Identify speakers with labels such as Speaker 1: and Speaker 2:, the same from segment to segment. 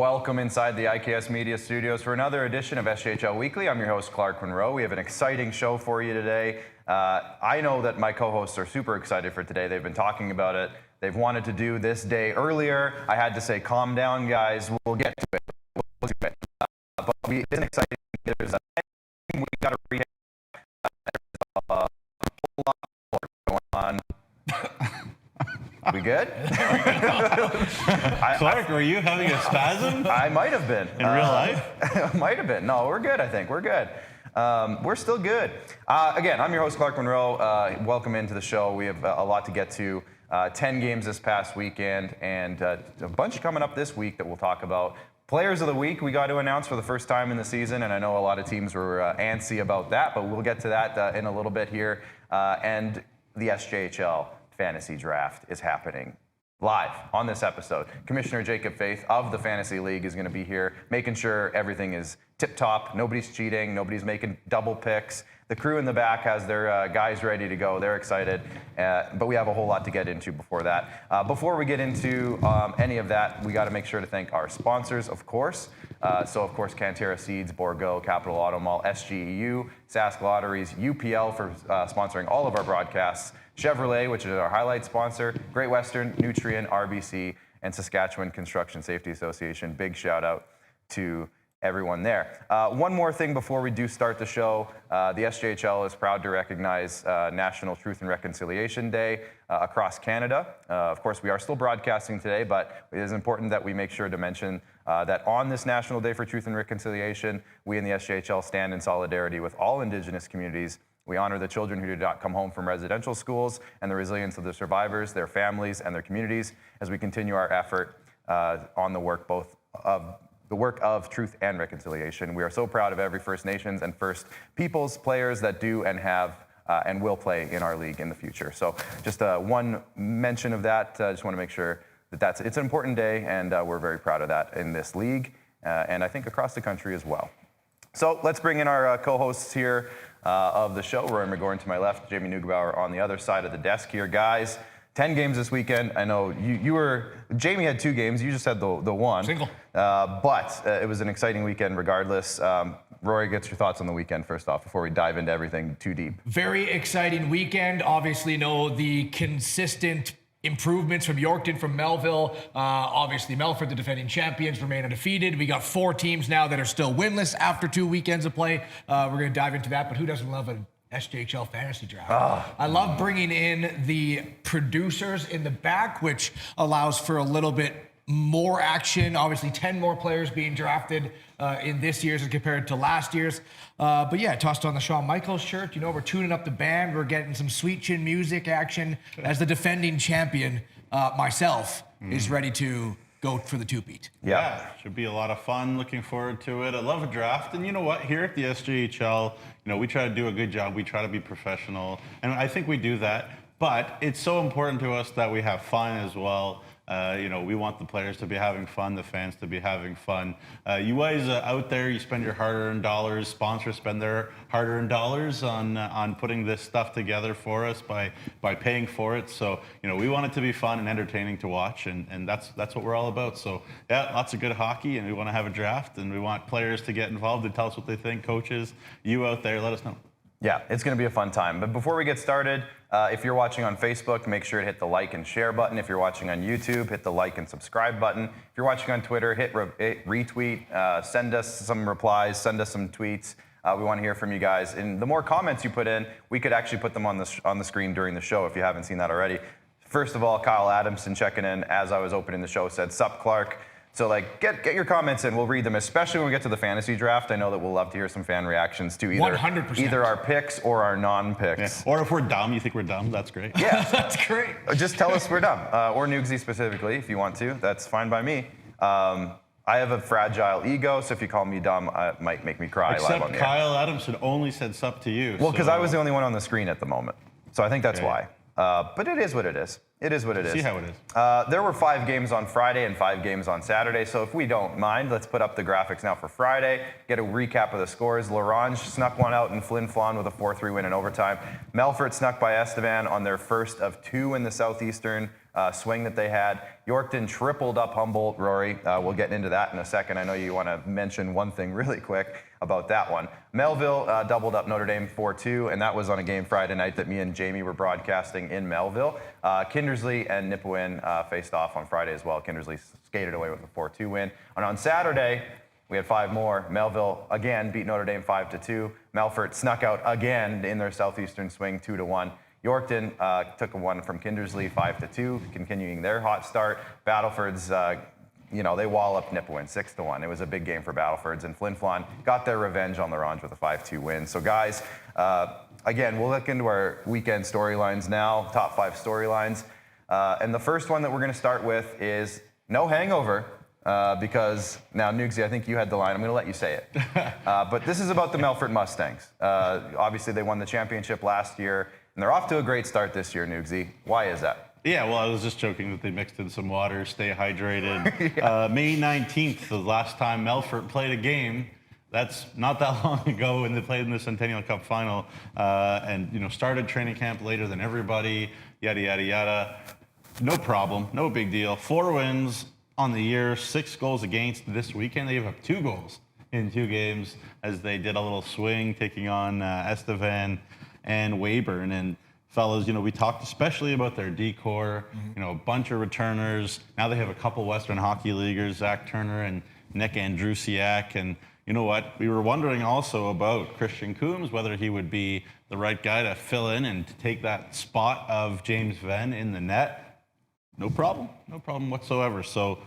Speaker 1: Welcome inside the IKS Media Studios for another edition of SJHL Weekly. I'm your host, Clark Munroe. We have an exciting show for you today. I know that my co-hosts are super excited for today. They've been talking about it. They've wanted to do this day earlier. I had to say, calm down, guys. We'll get to it. But it's an exciting. There's a we got to recap. There's a whole lot more going on. We good?
Speaker 2: Clark, were you having a spasm?
Speaker 1: I might have been.
Speaker 2: In real life?
Speaker 1: Might have been. No, we're good, I think. We're good. We're still good. Again, I'm your host, Clark Munroe. Welcome into the show. We have a lot to get to. 10 games this past weekend and a bunch coming up this week that we'll talk about. Players of the Week we got to announce for the first time in the season, and I know a lot of teams were antsy about that, but we'll get to that in a little bit here. And the SJHL Fantasy Draft is happening live on this episode. Commissioner Jacob Faith of the Fantasy League is going to be here, making sure everything is tip-top, nobody's cheating, nobody's making double picks. The crew in the back has their guys ready to go. They're excited, but we have a whole lot to get into before that. Before we get into any of that, we got to make sure to thank our sponsors, of course. So, of course, Cantera Seeds, Borgo, Capital Auto Mall, SGEU, Sask Lotteries, UPL for sponsoring all of our broadcasts, Chevrolet, which is our highlight sponsor, Great Western, Nutrien, RBC, and Saskatchewan Construction Safety Association. Big shout out to everyone there. One more thing before we do start the show. The SJHL is proud to recognize National Truth and Reconciliation Day across Canada. Of course, we are still broadcasting today, but it is important that we make sure to mention that on this National Day for Truth and Reconciliation, we in the SJHL stand in solidarity with all Indigenous communities. We honor the children who did not come home from residential schools and the resilience of the survivors, their families, and their communities as we continue our effort on the work of truth and reconciliation. We are so proud of every First Nations and First Peoples players that do and have and will play in our league in the future. So just one mention of that. Just want to make sure that it's an important day, and we're very proud of that in this league, and I think across the country as well. So let's bring in our co-hosts here of the show. Rory McGouran to my left, Jamie Neugebauer on the other side of the desk here. Guys, 10 games this weekend. I know Jamie had 2 games. You just had the one.
Speaker 3: Single.
Speaker 1: But it was an exciting weekend regardless. Rory, get your thoughts on the weekend first off before we dive into everything too deep.
Speaker 3: Very exciting weekend. Obviously, the consistent improvements from Yorkton, from Melville. Obviously, Melfort, the defending champions, remain undefeated. We got 4 teams now that are still winless after 2 weekends of play. We're going to dive into that, but who doesn't love an SJHL Fantasy Draft? I love bringing in the producers in the back, which allows for a little bit more action. Obviously, 10 more players being drafted in this year's as compared to last year's. But yeah, tossed on the Shawn Michaels shirt. We're tuning up the band. We're getting some sweet chin music action as the defending champion, myself, is ready to go for the two-peat.
Speaker 2: Yeah, should be a lot of fun. Looking forward to it. I love a draft. And you know what? Here at the SJHL, we try to do a good job. We try to be professional. And I think we do that. But it's so important to us that we have fun as well. We want the players to be having fun, the fans to be having fun. You guys out there, you spend your hard-earned dollars. Sponsors spend their hard-earned dollars on putting this stuff together for us by paying for it. So we want it to be fun and entertaining to watch, and that's what we're all about. So yeah, lots of good hockey, and we want to have a draft, and we want players to get involved and tell us what they think. Coaches, you out there, let us know.
Speaker 1: Yeah, it's going to be a fun time. But before we get started, if you're watching on Facebook, make sure to hit the like and share button. If you're watching on YouTube, hit the like and subscribe button. If you're watching on Twitter, hit retweet, send us some replies, send us some tweets. We want to hear from you guys. And the more comments you put in, we could actually put them on the screen during the show if you haven't seen that already. First of all, Kyle Adamson checking in as I was opening the show said, "Sup, Clark." So get your comments in. We'll read them, especially when we get to the fantasy draft. I know that we'll love to hear some fan reactions too.
Speaker 3: 100%.
Speaker 1: Either our picks or our non-picks.
Speaker 2: Yeah. Or if we're dumb, you think we're dumb, that's great.
Speaker 1: Yeah.
Speaker 3: That's great.
Speaker 1: Just tell us we're dumb. Or Neugsy specifically, if you want to. That's fine by me. I have a fragile ego, so if you call me dumb, it might make me cry live on the air.
Speaker 2: Except Kyle Adamson only said sup to you.
Speaker 1: Well, because I was the only one on the screen at the moment. So I think that's why. But it is what it is. It is what it is.
Speaker 2: See how it is.
Speaker 1: There were 5 games on Friday and 5 games on Saturday. So if we don't mind, let's put up the graphics now for Friday. Get a recap of the scores. Ronge snuck one out in Flin Flon with a 4-3 win in overtime. Melfort snuck by Estevan on their first of 2 in the Southeastern swing that they had. Yorkton tripled up Humboldt, Rory. We'll get into that in a second. I know you want to mention one thing really quick about that one. Melville doubled up Notre Dame 4-2, and that was on a game Friday night that me and Jamie were broadcasting in Melville. Kindersley and Nipawin faced off on Friday as well. Kindersley skated away with a 4-2 win. And on Saturday, we had 5 more. Melville again beat Notre Dame 5-2. Melfort snuck out again in their Southeastern swing 2-1. Yorkton took a one from Kindersley 5-2, continuing their hot start. Battleford's, they walloped Nipawin 6-1. It was a big game for Battlefords, and Flon got their revenge on the Ronge with a 5-2 win. So guys, again, we'll look into our weekend storylines now, top 5 storylines. And the first one that we're going to start with is no hangover. Because now, Neugsy, I think you had the line. I'm going to let you say it. But this is about the Melfort Mustangs. Obviously, they won the championship last year, and they're off to a great start this year, Neugsy. Why is that?
Speaker 2: Yeah, well, I was just joking that they mixed in some water, stay hydrated. Yeah. May 19th, the last time Melfort played a game. That's not that long ago when they played in the Centennial Cup final, and started training camp later than everybody. Yada yada yada. No problem, no big deal. 4 wins on the year, 6 goals against. This weekend they gave up 2 goals in 2 games as they did a little swing taking on Estevan and Weyburn. And fellas, we talked especially about their decor, a bunch of returners. Now they have a couple Western Hockey Leaguers, Zach Turner and Nick Andrusiak. And you know what? We were wondering also about Christian Coombs, whether he would be the right guy to fill in and to take that spot of James Venn in the net. No problem whatsoever. So,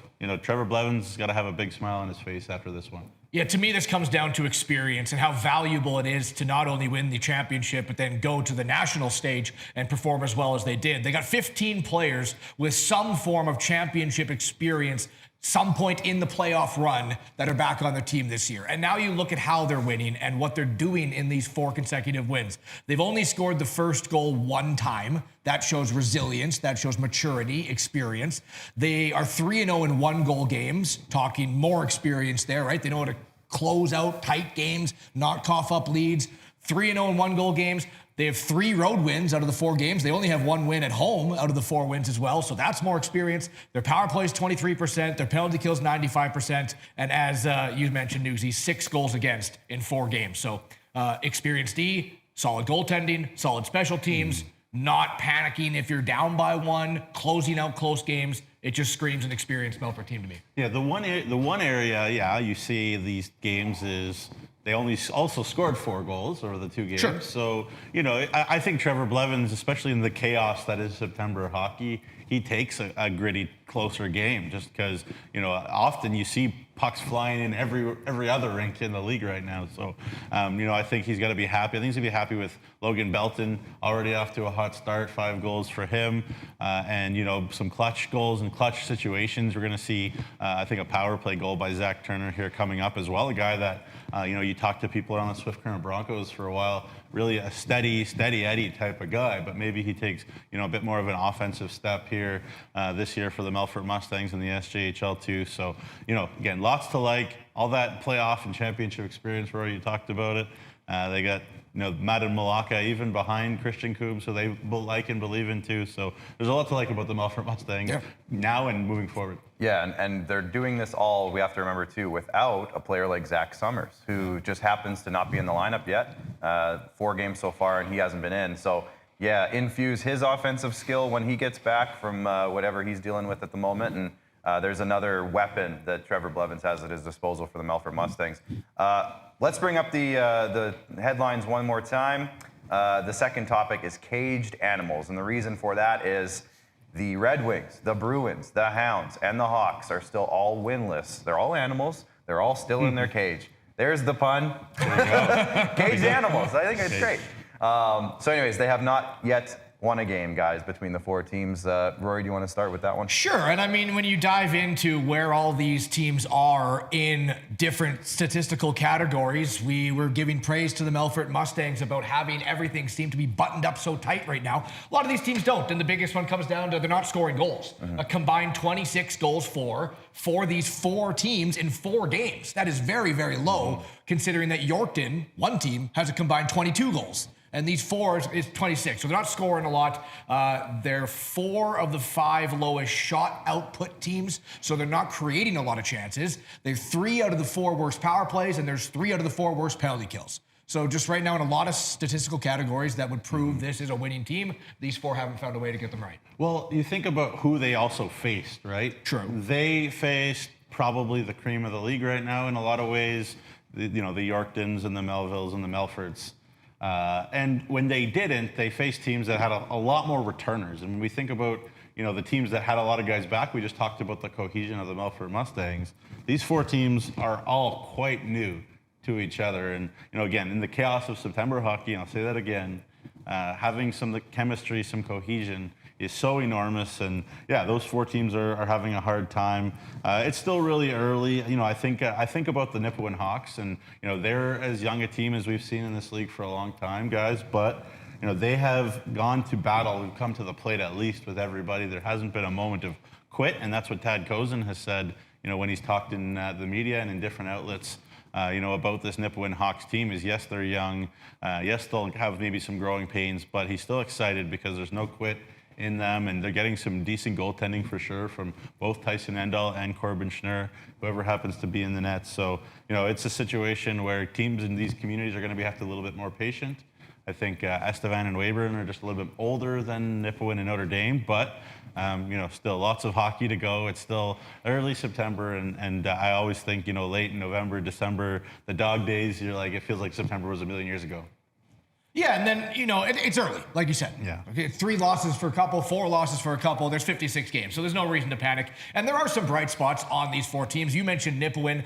Speaker 2: Trevor Blevins got to have a big smile on his face after this one.
Speaker 3: Yeah, to me, this comes down to experience and how valuable it is to not only win the championship, but then go to the national stage and perform as well as they did. They got 15 players with some form of championship experience some point in the playoff run that are back on their team this year. And now you look at how they're winning and what they're doing in these 4 consecutive wins. They've only scored the first goal 1 time. That shows resilience. That shows maturity, experience. They are 3-0 in 1-goal games, talking more experience there, right? They know how to close out tight games, not cough up leads. 3-0 in 1-goal games. They have 3 road wins out of the 4 games. They only have 1 win at home out of the 4 wins as well. So that's more experience. Their power play is 23%. Their penalty kills 95%. And as you mentioned, Newsy, 6 goals against in 4 games. So experienced D, solid goaltending, solid special teams, not panicking if you're down by 1, closing out close games. It just screams an experienced Melfort team to me.
Speaker 2: Yeah, the one area, you see these games is they only also scored 4 goals over the 2 games.
Speaker 3: Sure.
Speaker 2: So, I think Trevor Blevins, especially in the chaos that is September hockey, he takes a gritty, closer game just because, often you see pucks flying in every other rink in the league right now. So, I think he's got to be happy. I think he's going to be happy with Logan Belton, already off to a hot start, 5 goals for him. And, some clutch goals and clutch situations. We're going to see, I think, a power play goal by Zach Turner here coming up as well. A guy that, you talk to people around the Swift Current Broncos for a while, really a steady Eddie type of guy, but maybe he takes, a bit more of an offensive step here this year for the Melfort Mustangs in the SJHL too. So, again, lots to like, all that playoff and championship experience where you talked about it. They got, Matt and Malacca even behind Christian Coombs, so they like and believe in too. So there's a lot to like about the Melfort Mustangs now and moving forward.
Speaker 1: Yeah, and they're doing this all, we have to remember too, without a player like Zach Summers, who just happens to not be in the lineup yet. 4 games so far, and he hasn't been in. So yeah, infuse his offensive skill when he gets back from whatever he's dealing with at the moment. And there's another weapon that Trevor Blevins has at his disposal for the Melfort Mustangs. Let's bring up the headlines one more time. The second topic is caged animals, and the reason for that is the Red Wings, the Bruins, the Hounds, and the Hawks are still all winless. They're all animals. They're all still in their cage. There's the pun.
Speaker 2: There you go.
Speaker 1: Caged animals. I think it's great. So anyways, they have not yet won a game, guys, between the 4 teams. Rory, do you want to start with that one?
Speaker 3: Sure. And I mean, when you dive into where all these teams are in different statistical categories, we were giving praise to the Melfort Mustangs about having everything seem to be buttoned up so tight right now. A lot of these teams don't. And the biggest one comes down to they're not scoring goals. A combined 26 goals for these 4 teams in 4 games. That is very, very low, considering that Yorkton, one team, has a combined 22 goals. and these 4 is 26. So they're not scoring a lot. They're 4 of the 5 lowest shot output teams, so they're not creating a lot of chances. They're 3 out of the 4 worst power plays, and there's 3 out of the 4 worst penalty kills. So just right now in a lot of statistical categories that would prove this is a winning team, these 4 haven't found a way to get them right.
Speaker 2: Well, you think about who they also faced, right?
Speaker 3: True.
Speaker 2: They faced probably the cream of the league right now in a lot of ways, the Yorktons and the Melvilles and the Melforts. And when they didn't, they faced teams that had a lot more returners. And when we think about the teams that had a lot of guys back, we just talked about the cohesion of the Melfort Mustangs. These 4 teams are all quite new to each other. And, again, in the chaos of September hockey, and I'll say that again, having some chemistry, some cohesion is so enormous. And yeah, those 4 teams are having a hard time. It's still really early. I think about the Nipawin Hawks, and, they're as young a team as we've seen in this league for a long time, guys. But, they have gone to battle and come to the plate at least with everybody. There hasn't been a moment of quit. And that's what Tad Kozin has said, when he's talked in the media and in different outlets. About this Nipawin Hawks team is, yes, they're young. Yes, they'll have maybe some growing pains, but he's still excited because there's no quit in them, and they're getting some decent goaltending for sure from both Tyson Endall and Corbin Schnurr, whoever happens to be in the net. So, it's a situation where teams in these communities are going to have to be a little bit more patient. I think Estevan and Weyburn are just a little bit older than Nipawin and Notre Dame, but still lots of hockey to go. It's still early September, and I always think, late November, December, the dog days, it feels like September was a million years ago.
Speaker 3: Yeah, and then, it's early, like you said.
Speaker 2: Yeah.
Speaker 3: Okay, 3 losses for a couple, 4 losses for a couple. There's 56 games, so there's no reason to panic. And there are some bright spots on these 4 teams. You mentioned Nipawin.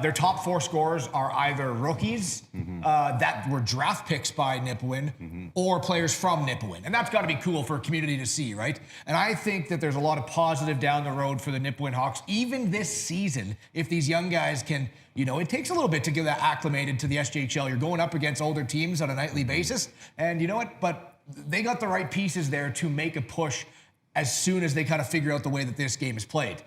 Speaker 3: Their top 4 scorers are either rookies that were draft picks by Nipawin or players from Nipawin. And that's got to be cool for a community to see, right? And I think that there's a lot of positive down the road for the Nipawin Hawks, even this season, if these young guys can, it takes a little bit to get that acclimated to the SJHL. You're going up against older teams on a nightly basis. And you know what? But they got the right pieces there to make a push as soon as they kind of figure out the way that this game is played.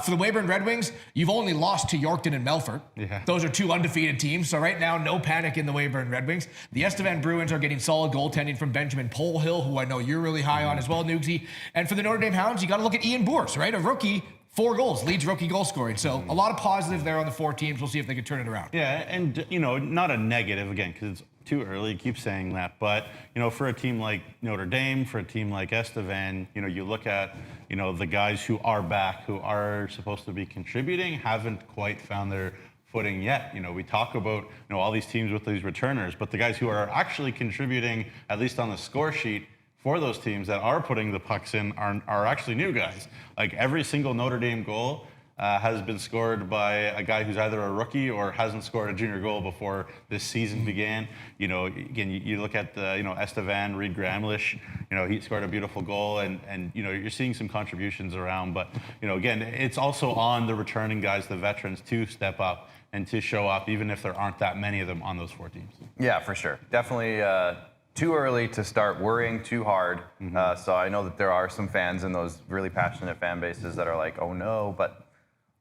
Speaker 3: For the Weyburn Red Wings, you've only lost to Yorkton and Melfort. Yeah. Those are 2 undefeated teams. So right now, no panic in the Weyburn Red Wings. The Estevan Bruins are getting solid goaltending from Benjamin Polhill, who I know you're really high on as well, Nugsy. And for the Notre Dame Hounds, you got to look at Ian Bourse, right? A rookie, 4 goals, leads rookie goal scoring. So a lot of positive there on the 4 teams. We'll see if they can turn it around.
Speaker 2: Yeah, and, not a negative, again, because it's too early, keep saying that, but for a team like Notre Dame, for a team like Estevan, you look at the guys who are back, who are supposed to be contributing, haven't quite found their footing yet. We talk about all these teams with these returners, but the guys who are actually contributing, at least on the score sheet, for those teams that are putting the pucks in are actually new guys. Like every single Notre Dame goal has been scored by a guy who's either a rookie or hasn't scored a junior goal before this season began. Again, you look at Estevan, Reed Gramlish, he scored a beautiful goal, and you're seeing some contributions around. But, again, it's also on the returning guys, the veterans, to step up and to show up, even if there aren't that many of them on those 4 teams.
Speaker 1: Yeah, for sure. Definitely too early to start worrying too hard. So I know that there are some fans in those really passionate fan bases that are like, oh no, but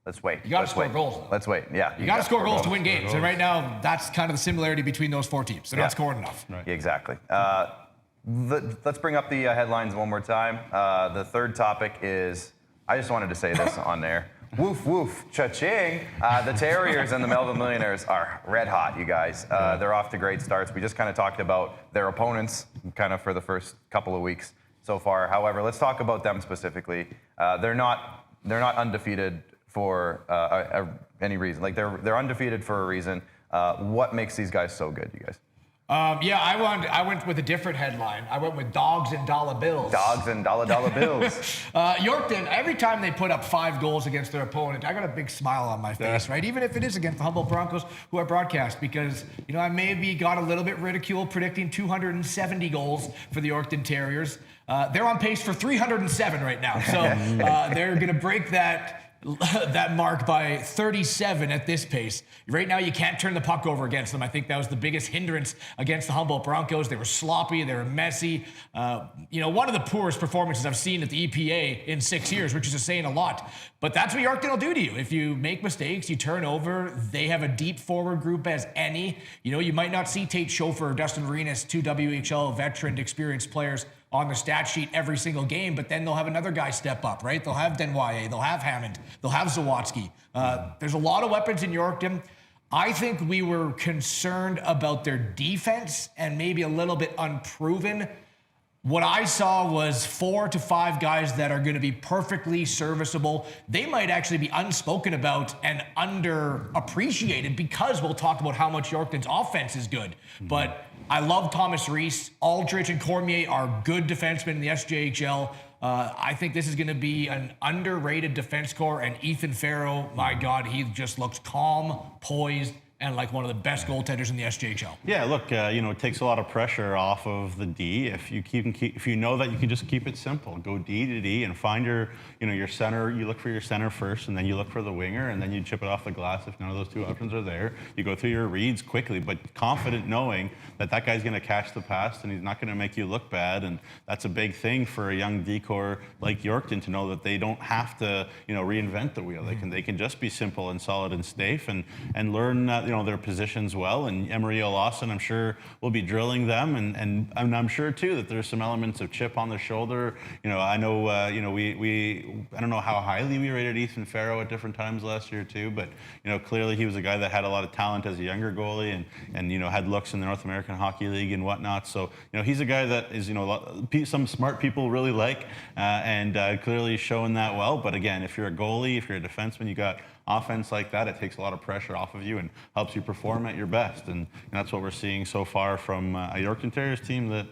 Speaker 1: let's wait.
Speaker 3: You got to score goals.
Speaker 1: Let's wait. Yeah.
Speaker 3: You got to score goals to win games. And right now, that's kind of the similarity between those 4 teams. They're not scoring enough.
Speaker 1: Right. Exactly. Let's bring up the headlines one more time. The third topic is, I just wanted to say this on there. Woof, woof, cha-ching. The Terriers and the Melfort Millionaires are red hot, you guys. They're off to great starts. We just kind of talked about their opponents kind of for the first couple of weeks so far. However, let's talk about them specifically. They're not undefeated for any reason. Like they're undefeated for a reason. What makes these guys so good, you guys?
Speaker 3: I went with a different headline. I went with Dogs and Dollar Bills.
Speaker 1: Dogs and dollar bills.
Speaker 3: Yorkton, every time they put up 5 goals against their opponent, I got a big smile on my face, right? Even if it is against the Humboldt Broncos, who I broadcast, because, I maybe got a little bit ridiculed predicting 270 goals for the Yorkton Terriers. They're on pace for 307 right now. So they're going to break that that mark by 37 at this pace. Right now, you can't turn the puck over against them. I think that was the biggest hindrance against the Humboldt Broncos. They were sloppy. They were messy. One of the poorest performances I've seen at the EPA in 6 years, which is saying a lot. But that's what Yorkton will do to you. If you make mistakes, you turn over. They have a deep forward group as any. You might not see Tate Schofer or Dustin Arenas, 2 WHL veteran experienced players on the stat sheet every single game, but then they'll have another guy step up, right? They'll have Denwye, they'll have Hammond, they'll have Zawatsky. There's a lot of weapons in Yorkton. I think we were concerned about their defense and maybe a little bit unproven. What I saw was 4 to 5 guys that are going to be perfectly serviceable. They might actually be unspoken about and underappreciated because we'll talk about how much Yorkton's offense is good. But I love Thomas Reese. Aldrich and Cormier are good defensemen in the SJHL. I think this is going to be an underrated defense core. And Ethan Farrow, my God, he just looks calm, poised, and like one of the best goaltenders in the SJHL.
Speaker 2: Yeah, look, it takes a lot of pressure off of the D if you know that you can just keep it simple, go D to D and find your center. You look for your center first, and then you look for the winger, and then you chip it off the glass if none of those two options are there. You go through your reads quickly, but confident knowing that guy's going to catch the pass and he's not going to make you look bad, and that's a big thing for a young D-core like Yorkton to know that they don't have to reinvent the wheel. They can just be simple and solid and safe and learn their positions well. And Emery Lawson, I'm sure, will be drilling them, and I'm sure too that there's some elements of chip on the shoulder. I know I don't know how highly we rated Ethan Farrow at different times last year too, but clearly he was a guy that had a lot of talent as a younger goalie and had looks in the North American Hockey League and whatnot. So he's a guy that is some smart people really like and clearly showing that well. But again, if you're a goalie, if you're a defenseman, you got offense like that, it takes a lot of pressure off of you and helps you perform at your best. And that's what we're seeing so far from a Yorkton Terriers team that,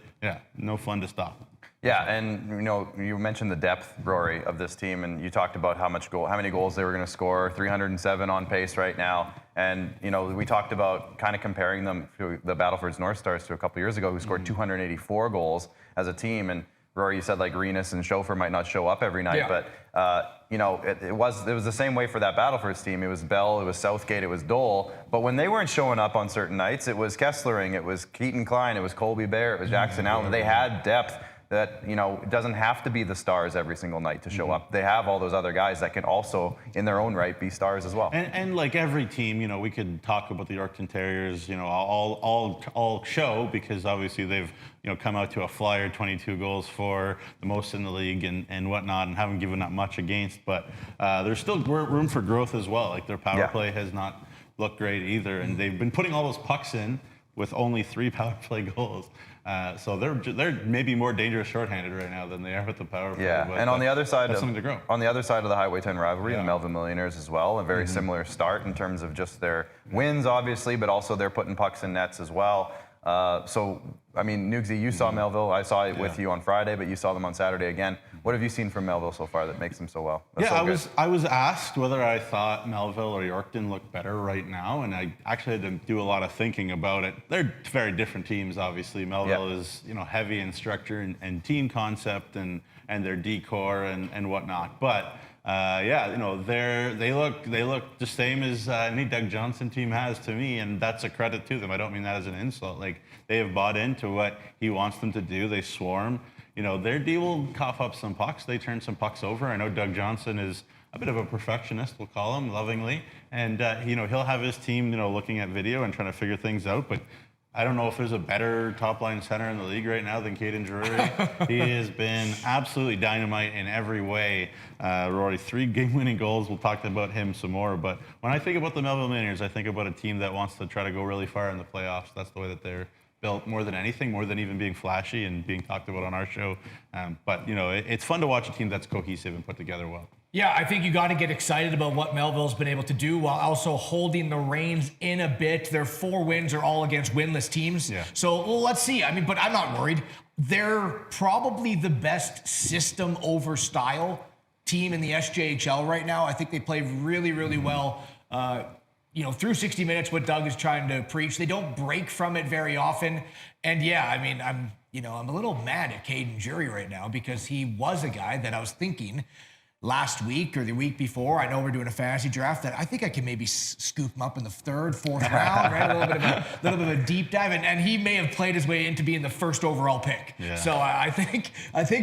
Speaker 2: no fun to stop.
Speaker 1: Yeah, and you mentioned the depth, Rory, of this team, and you talked about how many goals they were going to score. 307 on pace right now, and we talked about kind of comparing them to the Battleford's North Stars to a couple years ago, who scored 284 goals as a team. And Rory, you said like Renas and Schofer might not show up every night, but it was the same way for that Battleford's team. It was Bell, it was Southgate, it was Dole. But when they weren't showing up on certain nights, it was Kesslering, it was Keaton Klein, it was Colby Bear, it was Jackson Allen. They had depth that it doesn't have to be the stars every single night to show up. They have all those other guys that can also, in their own right, be stars as well.
Speaker 2: And like every team, we could talk about the Yorkton Terriers, all show, because obviously they've come out to a flyer, 22 goals for, the most in the league and whatnot, and haven't given up much against. But there's still room for growth as well. Like their power play has not looked great either, and they've been putting all those pucks in with only 3 power play goals. So they're maybe more dangerous shorthanded right now than they are with the power play.
Speaker 1: Yeah, and on the other side
Speaker 2: something to grow.
Speaker 1: On the other side of the Highway 10 rivalry, the Melville Millionaires as well, a very similar start in terms of just their wins, obviously, but also they're putting pucks in nets as well. So, I mean, Nugsy, you saw Melville. I saw it with you on Friday, but you saw them on Saturday again. What have you seen from Melville so far that makes them so well?
Speaker 2: I was asked whether I thought Melville or Yorkton looked better right now, and I actually had to do a lot of thinking about it. They're very different teams, obviously. Melville is, heavy in structure and team concept and their decor and whatnot. But they look the same as any Doug Johnson team has to me, and that's a credit to them. I don't mean that as an insult. Like, they have bought into what he wants them to do. They swarm. Their D will cough up some pucks. They turn some pucks over. I know Doug Johnson is a bit of a perfectionist, we'll call him lovingly, and he'll have his team looking at video and trying to figure things out. But I don't know if there's a better top-line center in the league right now than Caden Drury. He has been absolutely dynamite in every way. Rory, 3 game-winning goals. We'll talk about him some more. But when I think about the Melville Millionaires, I think about a team that wants to try to go really far in the playoffs. That's the way that they're built, more than anything, more than even being flashy and being talked about on our show. But it's fun to watch a team that's cohesive and put together well.
Speaker 3: Yeah, I think you got to get excited about what Melville's been able to do while also holding the reins in a bit. Their 4 wins are all against winless teams. Yeah. So let's see. I mean, but I'm not worried. They're probably the best system over style team in the SJHL right now. I think they play really, really well. Through 60 minutes, what Doug is trying to preach. They don't break from it very often. And I'm a little mad at Caden Drury right now, because he was a guy that I was thinking, last week or the week before. I know we're doing a fantasy draft that I think I can maybe scoop him up in the 3rd, 4th round, right? A little bit of a deep dive, and he may have played his way into being the 1st overall pick.
Speaker 2: Yeah.
Speaker 3: So I think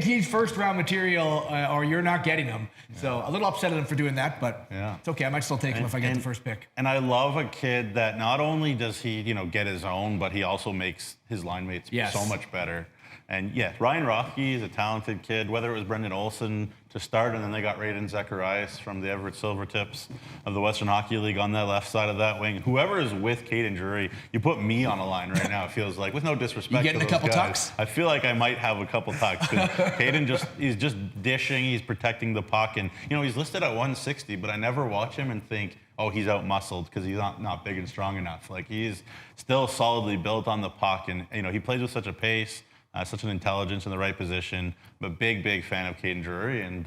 Speaker 3: he's 1st round material, or you're not getting him. Yeah. So a little upset at him for doing that, but it's okay. I might still take him if I get the 1st pick.
Speaker 2: And I love a kid that not only does he get his own, but he also makes his line mates so much better. And yes, Ryan Rothke is a talented kid, whether it was Brendan Olsen to start, and then they got Raiden Zacharias from the Everett Silvertips of the Western Hockey League on that left side of that wing. Whoever is with Caden Drury, you put me on a line right now, it feels like, with no disrespect
Speaker 3: you getting
Speaker 2: to
Speaker 3: a
Speaker 2: those
Speaker 3: couple
Speaker 2: guys.
Speaker 3: tucks?
Speaker 2: I feel like I might have a couple tucks. Caden he's just dishing, he's protecting the puck, and he's listed at 160, but I never watch him and think, oh, he's out-muscled because he's not big and strong enough. Like, he's still solidly built on the puck, and he plays with such a pace, such an intelligence in the right position. I'm a big fan of Caden Drury, and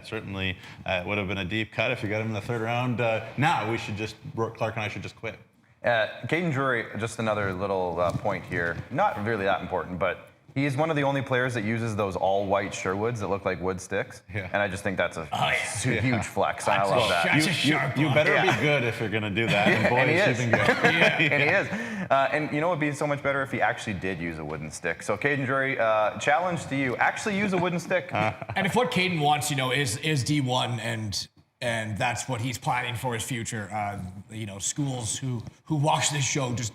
Speaker 2: certainly would have been a deep cut if you got him in the 3rd round. Now Clark and I should just quit.
Speaker 1: Caden Drury, just another little point here. Not really that important, but he is one of the only players that uses those all-white Sherwoods that look like wood sticks. Yeah. And I just think that's a huge flex. I love that.
Speaker 2: You better be good if you're going to do that. And boy,
Speaker 1: and he
Speaker 2: is.
Speaker 1: And he is. And it would be so much better if he actually did use a wooden stick. So, Caden Drury, challenge to you. Actually use a wooden stick.
Speaker 3: And if what Caden wants, is D1 and that's what he's planning for his future, schools who watch this show just,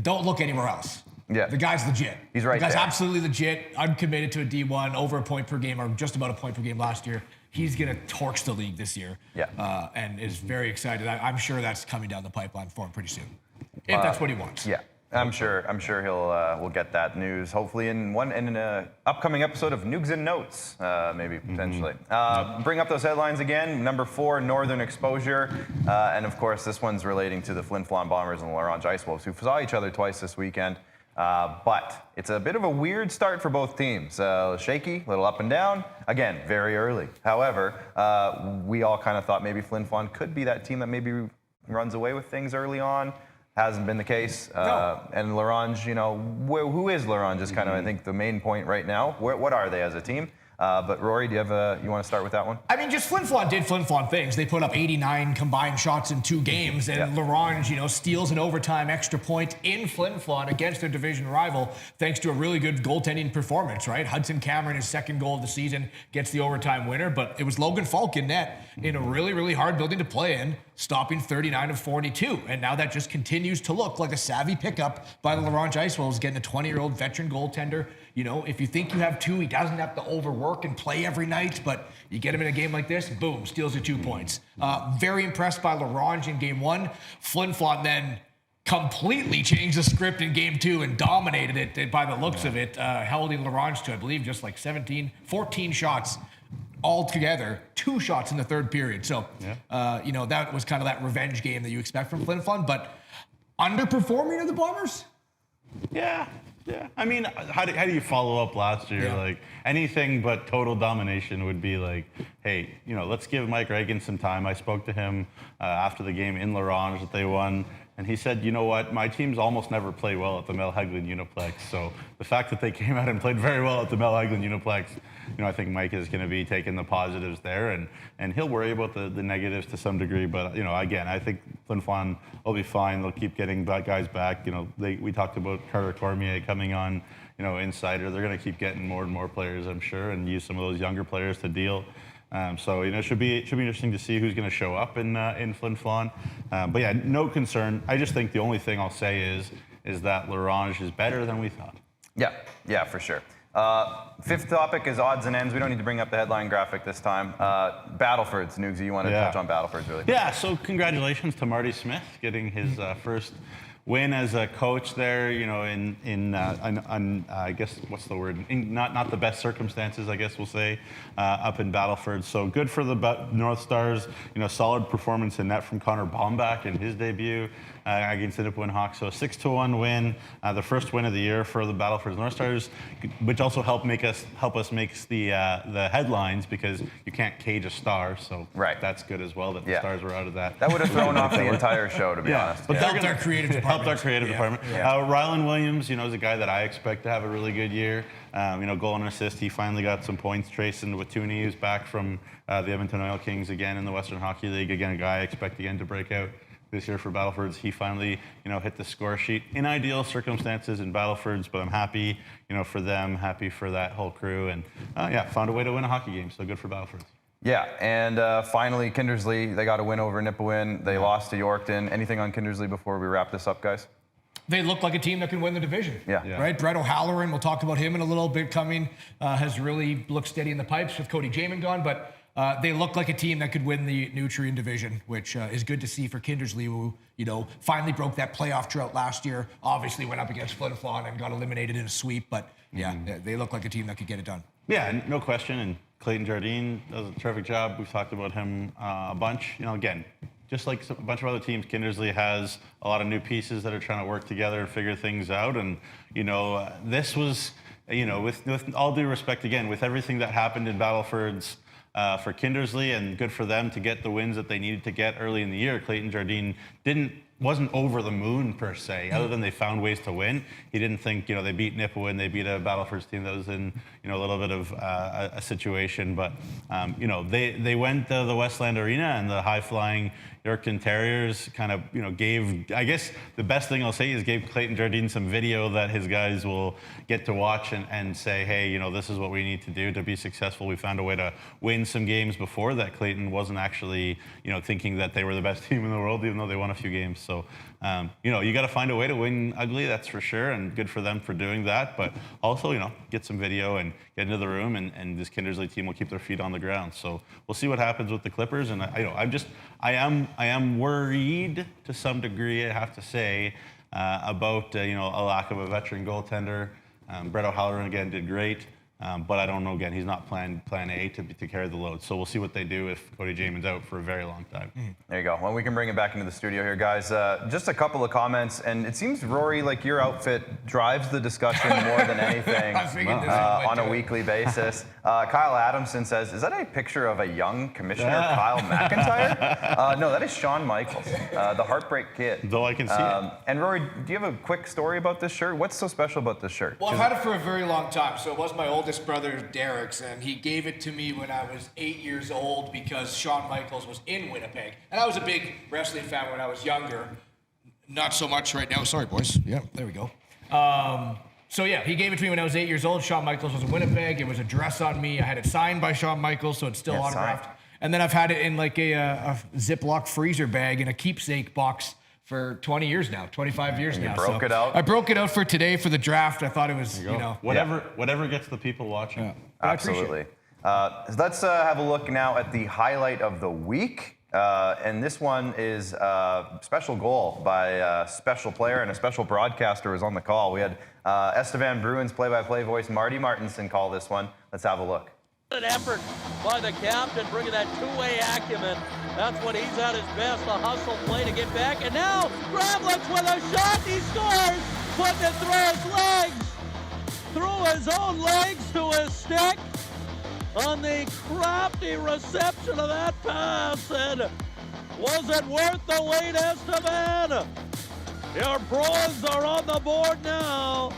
Speaker 3: don't look anywhere else.
Speaker 1: Yeah.
Speaker 3: The guy's legit.
Speaker 1: He's right
Speaker 3: there. The guy's
Speaker 1: there.
Speaker 3: absolutely legit. I'm committed to a D1 over a point per game, or just about a point per game last year. He's going to torch the league this year.
Speaker 1: Yeah.
Speaker 3: And is very excited. I'm sure that's coming down the pipeline for him pretty soon. If that's what he wants.
Speaker 1: Yeah. I'm sure we'll get that news hopefully in an upcoming episode of Neugs and Notes, maybe potentially. Bring up those headlines again. Number 4, Northern Exposure, and of course this one's relating to the Flin Flon Bombers and the Ronge Ice Wolves, who saw each other twice this weekend. But it's a bit of a weird start for both teams. Shaky, a little up and down. Again, very early. However, we all kind of thought maybe Flin Flon could be that team that maybe runs away with things early on. Hasn't been the case.
Speaker 3: No.
Speaker 1: And Ronge, who is Ronge is kind of, I think, the main point right now. What are they as a team? But Rory, you want to start with that one?
Speaker 3: I mean, just Flin Flon did Flin Flon things. They put up 89 combined shots in 2 games, and Ronge, steals an overtime extra point in Flin Flon against their division rival, thanks to a really good goaltending performance, right? Hudson Cameron, his 2nd goal of the season, gets the overtime winner, but it was Logan Falk in net in a really, really hard building to play in, stopping 39 of 42. And now that just continues to look like a savvy pickup by the Ronge Ice Wolves, getting a 20-year-old veteran goaltender. If you think you have 2, he doesn't have to overwork and play every night, but you get him in a game like this, boom, steals you 2 points. Very impressed by Ronge in game 1. Flin Flon then completely changed the script in game 2 and dominated it by the looks of it, holding Ronge to, I believe, just like 14 shots altogether, 2 shots in the 3rd period. So, that was kind of that revenge game that you expect from Flin Flon, but underperforming of the Bombers?
Speaker 2: Yeah. I mean, how do you follow up last year? Like, anything but total domination would be like, hey, let's give Mike Reagan some time. I spoke to him after the game in Ronge that they won, and he said, you know what, my teams almost never play well at the Mel Hegland Uniplex. So the fact that they came out and played very well at the Mel Hegland Uniplex, I think Mike is going to be taking the positives there, and he'll worry about the negatives to some degree. But again, I think Flin Flon will be fine. They'll keep getting guys back. We talked about Carter Cormier coming on, insider. They're going to keep getting more and more players, I'm sure, and use some of those younger players to deal. So it should be interesting to see who's going to show up in Flin Flon. But yeah, no concern. I just think the only thing I'll say is that Ronge is better than we thought.
Speaker 1: Yeah, for sure. 5th topic is odds and ends. We don't need to bring up the headline graphic this time. Battlefords, Neugs, you want to touch on Battlefords really quick?
Speaker 2: Yeah, so congratulations to Marty Smith getting his first win as a coach there, I guess, what's the word? Not the best circumstances, I guess we'll say, up in Battleford. So good for the North Stars, solid performance in net from Connor Baumbach in his debut. against the Nipawin Hawks. So a 6-1 win, the first win of the year for the Battlefords North Stars, which also help us make the headlines because you can't cage a star. So that's good as well that the Stars were out of that.
Speaker 1: That would have thrown off the entire show, to be honest.
Speaker 2: But
Speaker 3: helped our creative department.
Speaker 2: Helped our creative department. Rylan Williams, is a guy that I expect to have a really good year. Goal and assist. He finally got some points. Trayson Watuni, who's back from the Edmonton Oil Kings again in the Western Hockey League. Again, a guy I expect again to break out this year for Battlefords. He finally, hit the score sheet in ideal circumstances in Battlefords, but I'm happy, for them, happy for that whole crew, and found a way to win a hockey game. So good for Battlefords.
Speaker 1: Yeah, and finally, Kindersley, they got a win over Nipawin. They lost to Yorkton. Anything on Kindersley before we wrap this up, guys?
Speaker 3: They look like a team that can win the division.
Speaker 1: Yeah.
Speaker 3: Right? Brett O'Halloran, we'll talk about him in a little bit coming, has really looked steady in the pipes with Cody Jamin gone, but they look like a team that could win the Nutrien division, which is good to see for Kindersley, who, finally broke that playoff drought last year. Obviously went up against Flin and got eliminated in a sweep, but they look like a team that could get it done.
Speaker 2: Yeah, no question. And Clayton Jardine does a terrific job. We've talked about him a bunch. Again, just like a bunch of other teams, Kindersley has a lot of new pieces that are trying to work together and figure things out. And, this was, with all due respect, again, with everything that happened in Battlefords for Kindersley, and good for them to get the wins that they needed to get early in the year. Clayton Jardine wasn't over the moon per se, other than they found ways to win. He didn't think, they beat Nipawin, they beat a Battlefords team that was in, a little bit of a situation. But, they went to the Westland Arena, and the high-flying Yorkton Terriers kind of, gave, I guess the best thing I'll say is gave Clayton Jardine some video that his guys will get to watch and say, hey, this is what we need to do to be successful. We found a way to win some games before that. Clayton wasn't actually, thinking that they were the best team in the world, even though they won a few games. So, you got to find a way to win ugly, that's for sure, and good for them for doing that. But also, get some video and get into the room, and this Kindersley team will keep their feet on the ground. So we'll see what happens with the Clippers. And I am worried to some degree, I have to say, about a lack of a veteran goaltender. Brett O'Halloran again did great. But I don't know, again, he's not plan A to carry the load. So we'll see what they do if Cody Jamin's out for a very long time.
Speaker 1: There you go. Well, we can bring it back into the studio here, guys. Just a couple of comments. And it seems, Rory, like your outfit drives the discussion more than anything on a weekly basis. Kyle Adamson says, is that a picture of a young Commissioner Kyle McIntyre? No, that is Shawn Michaels, the Heartbreak Kid.
Speaker 2: Though I can see it.
Speaker 1: And Rory, do you have a quick story about this shirt? What's so special about this shirt?
Speaker 3: Well, I've had it for a very long time. So it was my oldest brother Derek's, and he gave it to me when I was 8 years old because Shawn Michaels was in Winnipeg. And I was a big wrestling fan when I was younger. Not so much right now. Sorry, boys. Yeah, there we go. So yeah, he gave it to me when I was 8 years old. Shawn Michaels was in Winnipeg. It was a dress on me. I had it signed by Shawn Michaels, so it's still autographed. Signed. And then I've had it in like a Ziploc freezer bag in a keepsake box for 20 years now, 25 years now.
Speaker 1: You broke it out?
Speaker 3: I broke it out for today for the draft. I thought it was,
Speaker 2: whatever gets the people watching.
Speaker 3: Yeah.
Speaker 1: Absolutely. Let's have a look now at the highlight of the week. And this one is a special goal by a special player, and a special broadcaster was on the call. We had Estevan Bruins play-by-play voice Marty Martinson call this one. Let's have a look.
Speaker 4: An effort by the captain, bringing that two-way acumen. That's when he's at his best, the hustle play to get back. And now Gravlich with a shot, he scores! Putting it through his legs! Through his own legs to his stick on the crafty reception of that pass. And was it worth the wait, Esteban? Your Bruins are on the board now.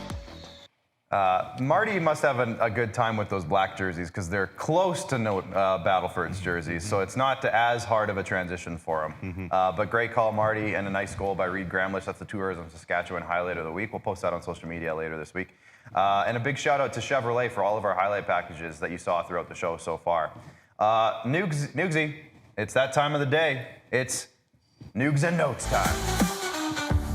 Speaker 1: Marty must have a good time with those black jerseys because they're close to Battlefords jerseys, so it's not as hard of a transition for him. But great call, Marty, and a nice goal by Reed Gramlich. That's the Tourism Saskatchewan highlight of the week. We'll post that on social media later this week. And a big shout out to Chevrolet for all of our highlight packages that you saw throughout the show so far. Neugsy, it's that time of the day. It's Neugs and Notes time.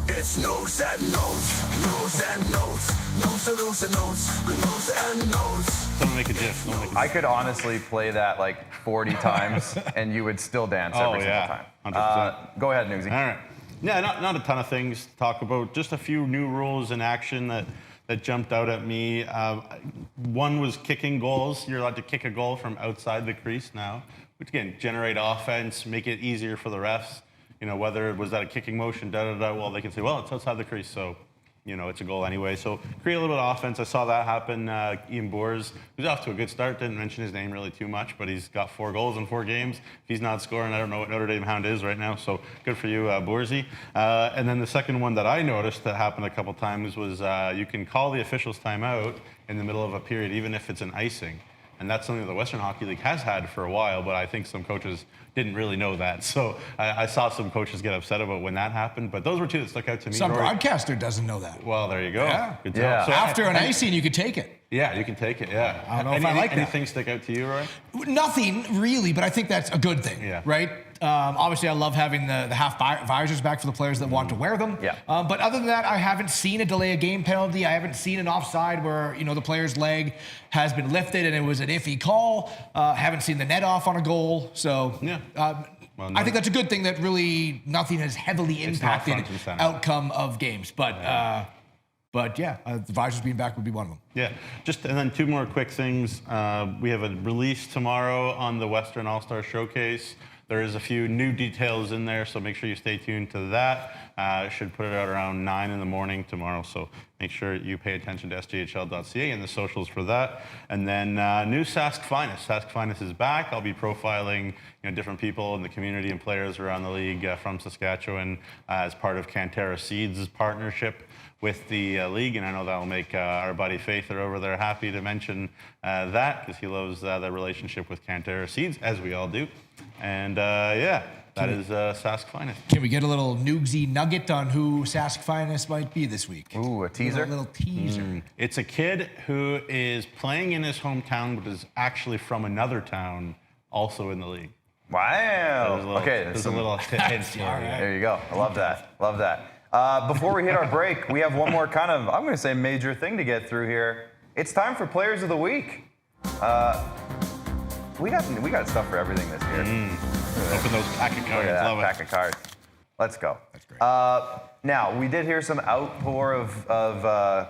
Speaker 5: It's Neugs and Notes, Neugs and Notes. Notes and notes, notes and notes.
Speaker 2: Don't make a gif.
Speaker 1: I could honestly play that like 40 times and you would still dance every single time.
Speaker 2: 100%.
Speaker 1: Go ahead, Newsy.
Speaker 2: All right. Yeah, not a ton of things to talk about. Just a few new rules in action that jumped out at me. One was kicking goals. You're allowed to kick a goal from outside the crease now, which again, generate offense, make it easier for the refs, whether it was that a kicking motion, well, they can say, well, it's outside the crease, so it's a goal anyway. So create a little bit of offense. I saw that happen. Ian Boers, who's off to a good start, didn't mention his name really too much, but he's got 4 goals in 4 games. If he's not scoring, I don't know what Notre Dame Hound is right now. So good for you, Boersy. And then the second one that I noticed that happened a couple times was you can call the officials timeout in the middle of a period, even if it's an icing. And that's something the Western Hockey League has had for a while, but I think some coaches didn't really know that. So I saw some coaches get upset about when that happened, but those were 2 that stuck out to me.
Speaker 3: Some
Speaker 2: Rory.
Speaker 3: broadcaster doesn't know that.
Speaker 2: Well, there you go.
Speaker 3: Yeah.
Speaker 2: Good
Speaker 1: Yeah.
Speaker 2: job. So
Speaker 3: After an icing, you could take it.
Speaker 2: Yeah, you can take it, yeah.
Speaker 3: I don't know if I like that.
Speaker 2: Anything stick out to you, Roy?
Speaker 3: Nothing really, but I think that's a good thing,
Speaker 2: Yeah.
Speaker 3: right? Obviously, I love having the half visors back for the players that want to wear them.
Speaker 1: Yeah.
Speaker 3: But other than that, I haven't seen a delay of game penalty. I haven't seen an offside where the player's leg has been lifted and it was an iffy call. Haven't seen the net off on a goal. So
Speaker 2: Yeah.
Speaker 3: I think that's a good thing that really nothing has heavily
Speaker 2: It's not
Speaker 3: impacted
Speaker 2: front and center.
Speaker 3: outcome of games. But yeah, the visors being back would be one of them.
Speaker 2: Yeah, and then 2 more quick things. We have a release tomorrow on the Western All-Star Showcase. There is a few new details in there, so make sure you stay tuned to that. Should put it out around 9 in the morning tomorrow, so make sure you pay attention to sjhl.ca and the socials for that. And then new Sask Finest. Sask Finest is back. I'll be profiling different people in the community and players around the league from Saskatchewan as part of Cantera Seeds' partnership with the league, and I know that will make our buddy Father over there happy to mention that, because he loves the relationship with Cantera Seeds, as we all do. And that is Sask Finest.
Speaker 3: Can we get a little Neugsy nugget on who Sask Finest might be this week?
Speaker 1: Ooh, a teaser?
Speaker 3: A little teaser.
Speaker 2: It's a kid who is playing in his hometown, but is actually from another town, also in the league.
Speaker 1: Wow.
Speaker 2: There's a little hint for you.
Speaker 1: There you go. I love that. Love that. Before we hit our break, we have one more kind of, I'm going to say, major thing to get through here. It's time for Players of the Week. We got stuff for everything this year.
Speaker 2: Open those pack of
Speaker 1: Look
Speaker 2: cards.
Speaker 1: at that
Speaker 2: Love
Speaker 1: pack
Speaker 2: it.
Speaker 1: of cards. Let's go.
Speaker 3: That's great.
Speaker 1: Now, we did hear some outpour of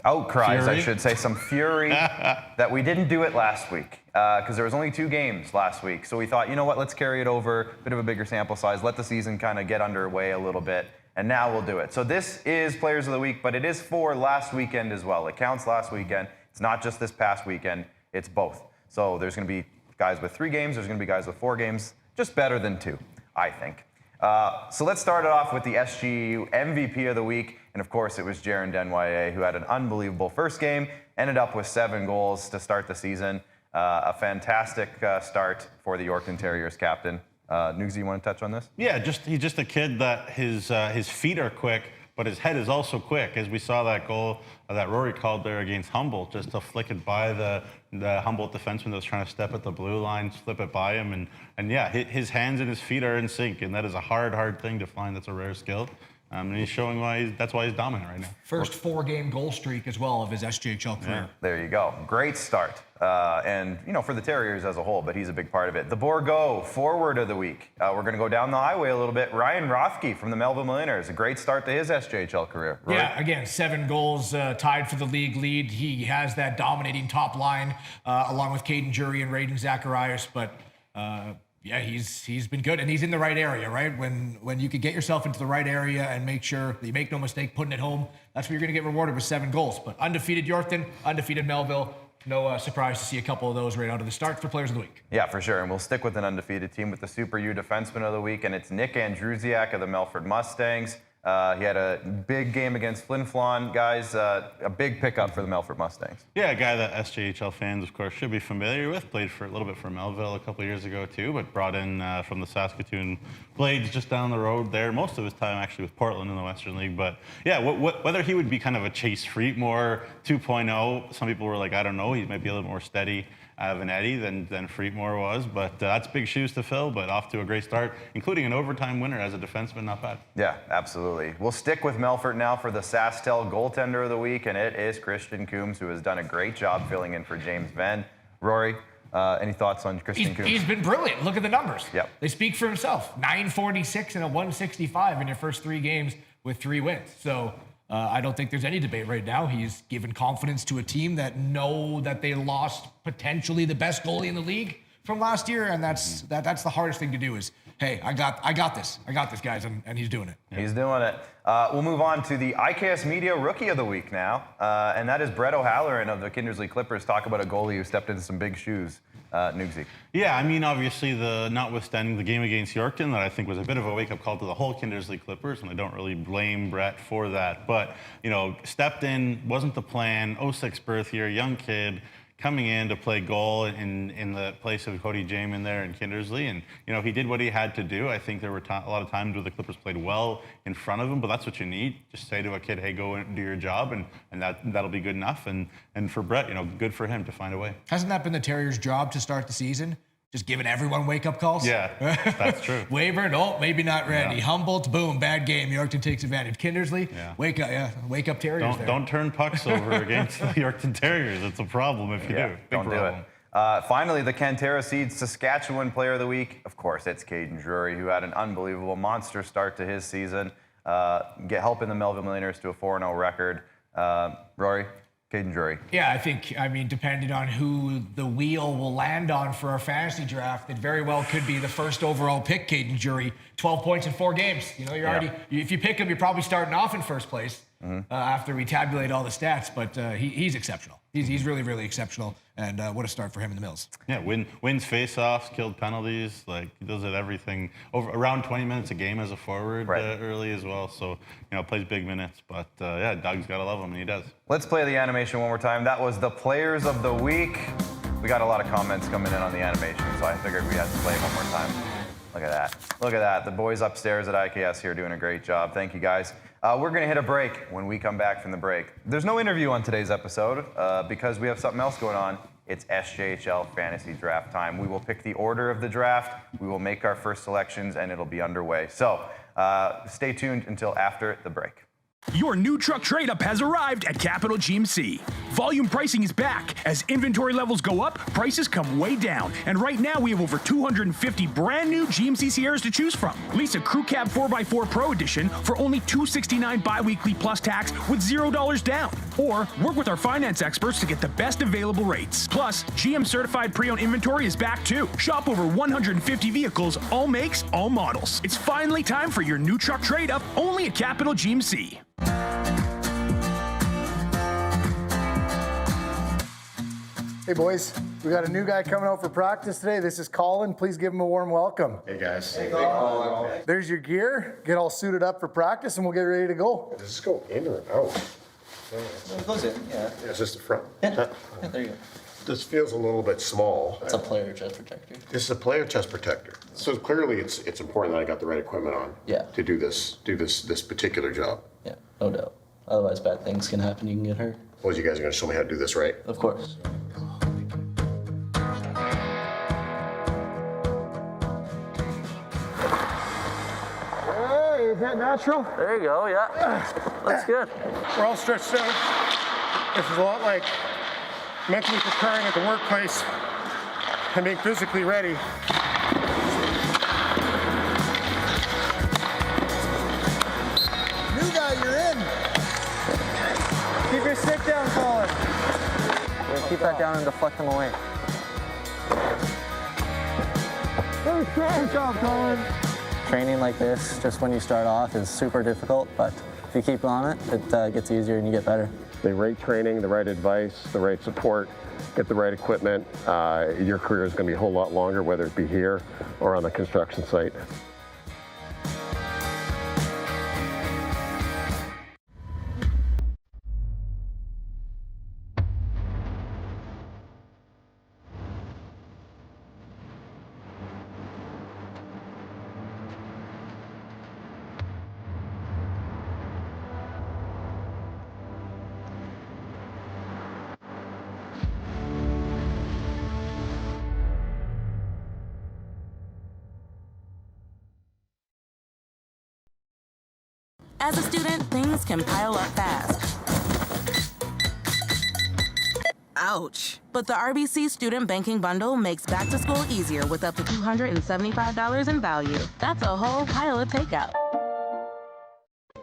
Speaker 1: outcries,
Speaker 2: Fury?
Speaker 1: I should say, some fury that we didn't do it last week because there was only 2 games last week. So we thought, you know what, let's carry it over, bit of a bigger sample size, let the season kind of get underway a little bit, and now we'll do it. So this is Players of the Week, but it is for last weekend as well. It counts last weekend. It's not just this past weekend, it's both. So there's going to be guys with 3 games, there's going to be guys with 4 games, just better than 2, I think. So let's start it off with the SGU MVP of the week. And of course, it was Jaron Denwye, who had an unbelievable first game, ended up with 7 goals to start the season. A fantastic start for the Yorkton Terriers captain. Nugsy, you want to touch on this?
Speaker 2: Yeah, he's just a kid that his feet are quick, but his head is also quick. As we saw that goal that Rory called there against Humboldt, just to flick it by the Humboldt defenseman that was trying to step at the blue line, slip it by him. And yeah, his hands and his feet are in sync, and that is a hard thing to find. That's a rare skill. And he's showing that's why he's dominant right now.
Speaker 3: First 4-game goal streak as well of his SJHL career.
Speaker 1: There you go. Great start. And, for the Terriers as a whole, but he's a big part of it. The Borgo forward of the week. We're going to go down the highway a little bit. Ryan Rothke from the Melfort Millionaires. A great start to his SJHL career. Rory?
Speaker 3: Yeah, again, 7 goals, tied for the league lead. He has that dominating top line along with Caden Jury and Raiden Zacharias, but yeah, he's been good, and he's in the right area, right? When you can get yourself into the right area and make sure that you make no mistake putting it home, that's where you're going to get rewarded with 7 goals. But undefeated Yorkton, undefeated Melville. No surprise to see a couple of those right out of the start for Players of the Week.
Speaker 1: Yeah, for sure. And we'll stick with an undefeated team with the Super U Defenseman of the Week, and it's Nick Andrusiak of the Melfort Mustangs. He had a big game against Flin, guys. A big pickup for the Melfort Mustangs.
Speaker 2: Yeah, a guy that SJHL fans, of course, should be familiar with. Played for a little bit for Melville a couple years ago, too, but brought in from the Saskatoon Blades just down the road there. Most of his time, actually, with Portland in the Western League. But, yeah, whether he would be kind of a Chase Freetmore 2.0, some people were like, I don't know, he might be a little more steady of an Eddie than Freetmore was, but that's big shoes to fill, but off to a great start, including an overtime winner as a defenseman, not bad.
Speaker 1: Yeah, absolutely. We'll stick with Melfort now for the SaskTel goaltender of the week, and it is Christian Coombs, who has done a great job filling in for James Venn. Rory, any thoughts on Christian Coombs?
Speaker 3: He's been brilliant. Look at the numbers.
Speaker 1: Yep.
Speaker 3: They speak for himself. 946 and a 165 in your first 3 games with 3 wins. So I don't think there's any debate right now. He's given confidence to a team that know that they lost potentially the best goalie in the league from last year, and that's the hardest thing to do is hey, I got this, guys, and he's doing it.
Speaker 1: He's doing it. We'll move on to the IKS Media Rookie of the Week now, and that is Brett O'Halloran of the Kindersley Clippers. Talk about a goalie who stepped into some big shoes. Neugsy.
Speaker 2: Yeah, I mean, obviously, notwithstanding the game against Yorkton, that I think was a bit of a wake-up call to the whole Kindersley Clippers, and I don't really blame Brett for that. But, stepped in, wasn't the plan, 06 birth year, young kid, coming in to play goal in the place of Cody Jamin there in Kindersley. And, he did what he had to do. I think there were a lot of times where the Clippers played well in front of him, but that's what you need. Just say to a kid, hey, go and do your job, and that'll be good enough. And for Brett, good for him to find a way.
Speaker 3: Hasn't that been the Terriers' job to start the season? Just giving everyone wake-up calls?
Speaker 2: Yeah, that's true.
Speaker 3: Weyburn, maybe not ready.
Speaker 2: Yeah.
Speaker 3: Humboldt, boom, bad game. Yorkton takes advantage. Kindersley, wake up Terriers.
Speaker 2: Don't turn pucks over against the Yorkton Terriers. It's a problem if you do.
Speaker 1: Don't
Speaker 2: problem.
Speaker 1: do it. Finally, the Cantera Seeds Saskatchewan Player of the Week. Of course, it's Caden Drury, who had an unbelievable monster start to his season, helping the Melfort Millionaires to a 4-0 record. Rory? Caden Drury.
Speaker 3: Yeah, depending on who the wheel will land on for our fantasy draft, it very well could be the first overall pick, Caden Drury. 12 points in 4 games. You're already, if you pick him, you're probably starting off in first place after we tabulate all the stats, but he's exceptional. He's really, really exceptional, and what a start for him in the Mills.
Speaker 2: Yeah, wins face-offs, killed penalties, he does it everything. Around 20 minutes a game as a forward early as well, so, plays big minutes. But, Doug's got to love him, and he does. Let's
Speaker 1: play the animation one more time. That was the Players of the Week. We got a lot of comments coming in on the animation, so I figured we had to play it one more time. Look at that. Look at that. The boys upstairs at IKS here doing a great job. Thank you, guys. We're going to hit a break. When we come back from the break, there's no interview on today's episode because we have something else going on. It's SJHL Fantasy Draft time. We will pick the order of the draft. We will make our first selections, and it'll be underway. So stay tuned until after the break.
Speaker 6: Your new truck trade-up has arrived at Capital GMC. Volume pricing is back. As inventory levels go up, prices come way down. And right now, we have over 250 brand new GMC Sierras to choose from. Lease a Crew Cab 4x4 Pro Edition for only $269 bi-weekly plus tax with $0 down. Or work with our finance experts to get the best available rates. Plus, GM certified pre-owned inventory is back too. Shop over 150 vehicles, all makes, all models. It's finally time for your new truck trade-up, only at Capital GMC.
Speaker 7: Hey boys, we got a new guy coming out for practice today. This is Colin. Please give him a warm welcome.
Speaker 8: Hey guys.
Speaker 7: Hey Colin. There's your gear. Get all suited up for practice and we'll get ready to go.
Speaker 8: Does this go in or out?
Speaker 9: It goes in, yeah.
Speaker 8: Yeah, it's just the front.
Speaker 9: Yeah, there you go.
Speaker 8: This feels a little bit small.
Speaker 9: It's a player chest protector.
Speaker 8: This is a player chest protector. So clearly it's important that I got the right equipment on.
Speaker 9: Yeah.
Speaker 8: To do this particular job.
Speaker 9: Yeah, no doubt. Otherwise bad things can happen, you can get hurt.
Speaker 8: Well, you guys are gonna show me how to do this right?
Speaker 9: Of course.
Speaker 7: Hey, is that natural?
Speaker 9: There you go, yeah. That's good.
Speaker 7: We're all stretched out. This is a lot like mentally preparing at the workplace and being physically ready. New guy, you're in. Keep your stick down, Colin.
Speaker 9: Keep that down and deflect them away.
Speaker 7: Good job, Colin.
Speaker 9: Training like this, just when you start off, is super difficult, but if you keep on it, it gets easier and you get better.
Speaker 8: The right training, the right advice, the right support, get the right equipment. Your career is gonna be a whole lot longer, whether it be here or on the construction site.
Speaker 10: As a student, things can pile up fast. Ouch. But the RBC Student Banking Bundle makes back to school easier with up to $275 in value. That's a whole pile of takeout.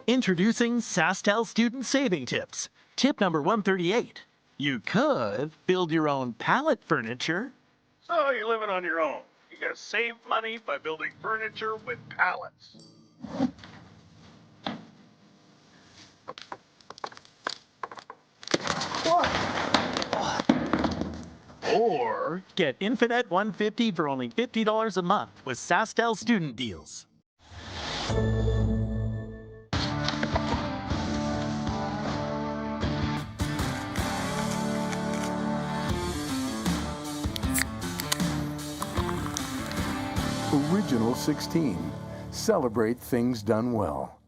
Speaker 11: Introducing SaskTel Student Saving Tips. Tip number 138. You could build your own pallet furniture.
Speaker 12: So you're living on your own. You gotta save money by building furniture with pallets.
Speaker 11: Or get Infinite 150 for only $50 a month with SaskTel student deals.
Speaker 13: Original 16. Celebrate things done well.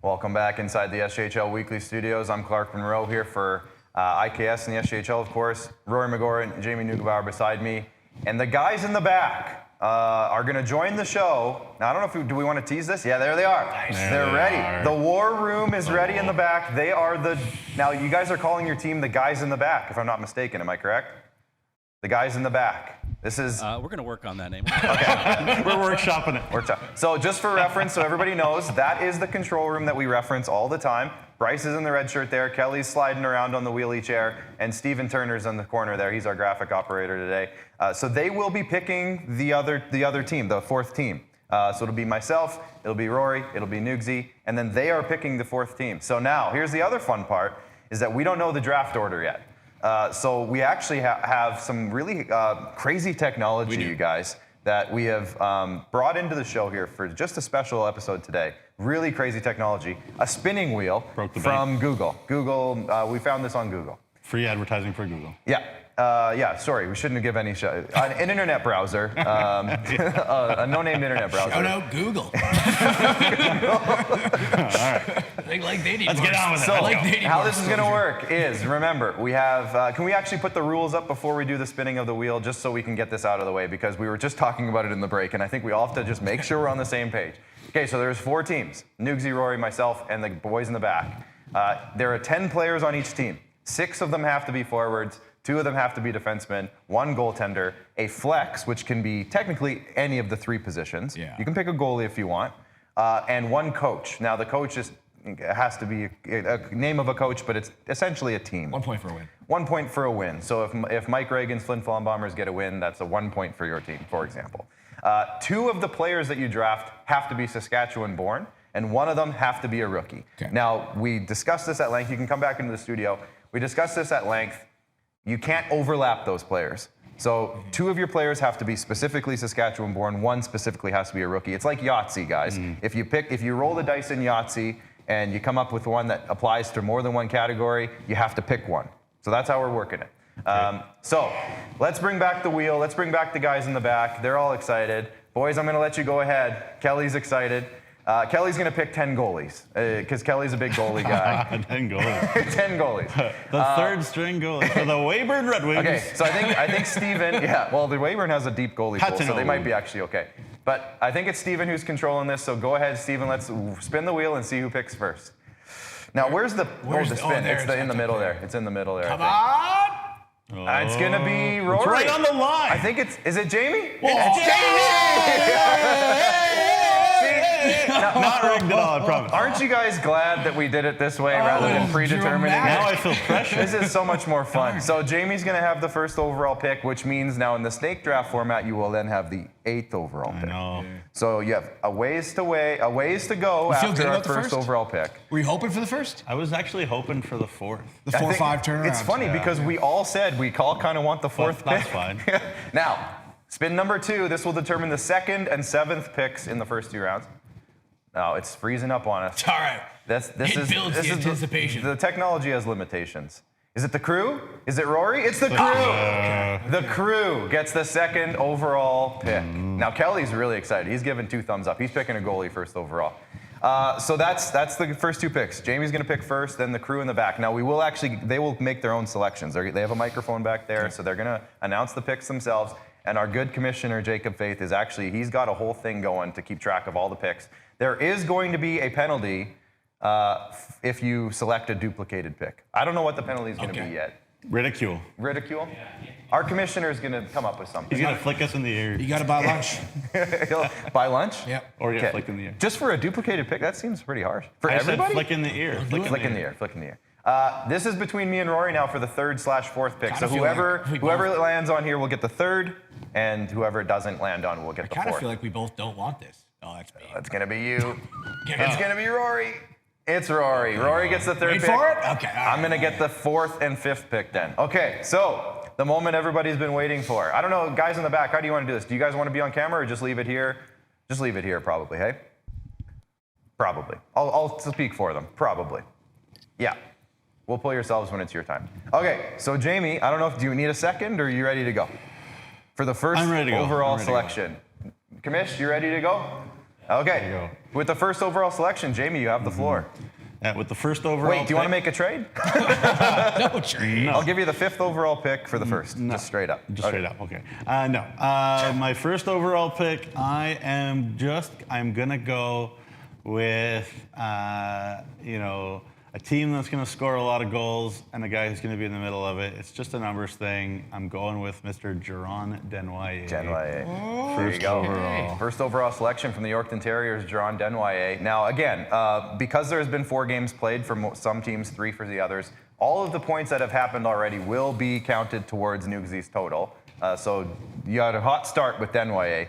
Speaker 1: Welcome back inside the SJHL Weekly studios. I'm Clark Munroe here for IKS and the SJHL, of course. Rory McGouran, Jamie Neugebauer beside me. And the guys in the back are going to join the show. Now, I don't know if do we want to tease this? Yeah, there they are. Nice. They're ready. The war room is ready in the back. They are now you guys are calling your team the guys in the back, if I'm not mistaken. Am I correct? The guys in the back. This is...
Speaker 14: we're going to work on that name.
Speaker 2: Okay. We're workshopping it.
Speaker 1: So just for reference, so everybody knows, that is the control room that we reference all the time. Bryce is in the red shirt there. Kelly's sliding around on the wheelie chair. And Steven Turner's in the corner there. He's our graphic operator today. So they will be picking the other team, the fourth team. So it'll be myself, it'll be Rory, it'll be Neugsy, and then they are picking the fourth team. So now, here's the other fun part, is that we don't know the draft order yet. So we actually have some really crazy technology, you guys, that we have brought into the show here for just a special episode today. Really crazy technology. A spinning wheel from Google. We found this on Google.
Speaker 2: Free advertising for Google.
Speaker 1: Yeah, sorry, we shouldn't have given any show. An internet browser, a no-named internet browser.
Speaker 3: Shout out Google.
Speaker 2: All right.
Speaker 3: Let's get on with it.
Speaker 1: So, how this is going to work is, remember, we have, can we actually put the rules up before we do the spinning of the wheel, just so we can get this out of the way, because we were just talking about it in the break, and I think we all have to just make sure we're on the same page. Okay, so there's 4 teams, Neugsy, Rory, myself, and the boys in the back. There are 10 players on each team. 6 of them have to be forwards, 2 of them have to be defensemen, 1 goaltender, a flex, which can be technically any of the 3 positions. Yeah. You can pick a goalie if you want, and 1 coach. Now, the coach has to be a name of a coach, but it's essentially a team.
Speaker 3: 1 point for a win.
Speaker 1: 1 point for a win. So if Mike Reagan's Flin Flon Bombers get a win, that's a 1 point for your team, for example. 2 of the players that you draft have to be Saskatchewan-born, and 1 of them have to be a rookie. Okay. Now, we discussed this at length. You can come back into the studio. We discussed this at length. You can't overlap those players. So 2 of your players have to be specifically Saskatchewan-born. 1 specifically has to be a rookie. It's like Yahtzee, guys. If you roll the dice in Yahtzee and you come up with one that applies to more than 1 category, you have to pick one. So that's how we're working it. So let's bring back the wheel. Let's bring back the guys in the back. They're all excited. Boys, I'm going to let you go ahead. Kelly's excited. Kelly's going to pick 10 goalies because Kelly's a big goalie guy.
Speaker 2: 10 goalies.
Speaker 1: 10 goalies.
Speaker 2: The third string goalie for the Weyburn Red Wings.
Speaker 1: Okay, so I think Steven, well, the Weyburn has a deep goalie pool, so they might be actually okay. But I think it's Steven who's controlling this, so go ahead, Steven. Let's spin the wheel and see who picks first. Now, where's the spin? It's in the middle there. It's in the middle there.
Speaker 3: Come on!
Speaker 1: It's going to be Rory.
Speaker 2: It's right on the line.
Speaker 1: I think is it Jamie?
Speaker 2: It's Jamie! Not rigged at all, I promise.
Speaker 1: Aren't you guys glad that we did it this way rather than predetermining it?
Speaker 2: Now I feel pressure.
Speaker 1: This is so much more fun. So Jamie's going to have the first overall pick, which means now in the snake draft format, you will then have the 8th overall pick.
Speaker 2: I know.
Speaker 1: So you have a ways to go after our first overall pick.
Speaker 3: Were you hoping for the first?
Speaker 2: I was actually hoping for the 4th.
Speaker 3: The 4-5 turnaround.
Speaker 1: It's funny because we all said we all kind of want the 4th pick.
Speaker 2: That's fine.
Speaker 1: Now, spin number 2. This will determine the 2nd and 7th picks in the first 2 rounds. Now, it's freezing up on us.
Speaker 3: All right.
Speaker 1: This
Speaker 3: builds the anticipation.
Speaker 1: The technology has limitations. Is it the crew? Is it Rory? It's the crew. The crew gets the 2nd overall pick. Now, Kelly's really excited. He's giving 2 thumbs up. He's picking a goalie first overall. So that's the first 2 picks. Jamie's going to pick first, then the crew in the back. Now, they will make their own selections. They have a microphone back there, so they're going to announce the picks themselves. And our good commissioner, Jacob Faith, he's got a whole thing going to keep track of all the picks. There is going to be a penalty if you select a duplicated pick. I don't know what the penalty is going to be yet.
Speaker 2: Ridicule.
Speaker 1: Ridicule? Our commissioner is going to come up with something.
Speaker 2: He's going to flick us in the ear.
Speaker 3: You got to buy lunch.
Speaker 1: He'll buy lunch?
Speaker 3: Yeah.
Speaker 2: Or get flicked in the ear.
Speaker 1: Just for a duplicated pick, that seems pretty harsh. For
Speaker 2: I
Speaker 1: everybody?
Speaker 2: said flick in the ear.
Speaker 1: Flick in the ear. Flick in the ear. This is between me and Rory now for the 3rd/4th pick. So
Speaker 3: feel
Speaker 1: whoever
Speaker 3: like
Speaker 1: whoever lands on here will get the 3rd, and whoever it doesn't land on will get the 4th.
Speaker 3: I kind of feel like we both don't want this. Oh, that's me.
Speaker 1: It's going to be you. It's going to be Rory. It's Rory. Rory gets the 3rd
Speaker 3: Wait
Speaker 1: pick.
Speaker 3: for it? Okay.
Speaker 1: I'm going to get the 4th and 5th pick then. Okay, so the moment everybody's been waiting for. I don't know, guys in the back, how do you want to do this? Do you guys want to be on camera or just leave it here? Just leave it here probably, hey? Probably. I'll speak for them. Probably. Yeah. We'll pull yourselves when it's your time. Okay, so Jamie, I don't know, do you need a second or are you ready to go? For the first overall selection. Commish, you ready to go? Okay. With the first overall selection, Jamie, you have the floor.
Speaker 2: Yeah, with the first overall
Speaker 1: Wait, do you want to make a trade?
Speaker 3: No trade.
Speaker 1: I'll give you the 5th overall pick for the first.
Speaker 2: No.
Speaker 1: Just straight up.
Speaker 2: Just straight up, okay. No. My first overall pick, I'm going to go with, a team that's going to score a lot of goals and a guy who's going to be in the middle of it. It's just a numbers thing. I'm going with Mr. Jeron Denoyer.
Speaker 1: There you go. First overall selection from the Yorkton Terriers, Jeron Denoyer. Now, again, because there has been 4 games played for some teams, 3 for the others, all of the points that have happened already will be counted towards Neugs' total. So you got a hot start with Denoyer.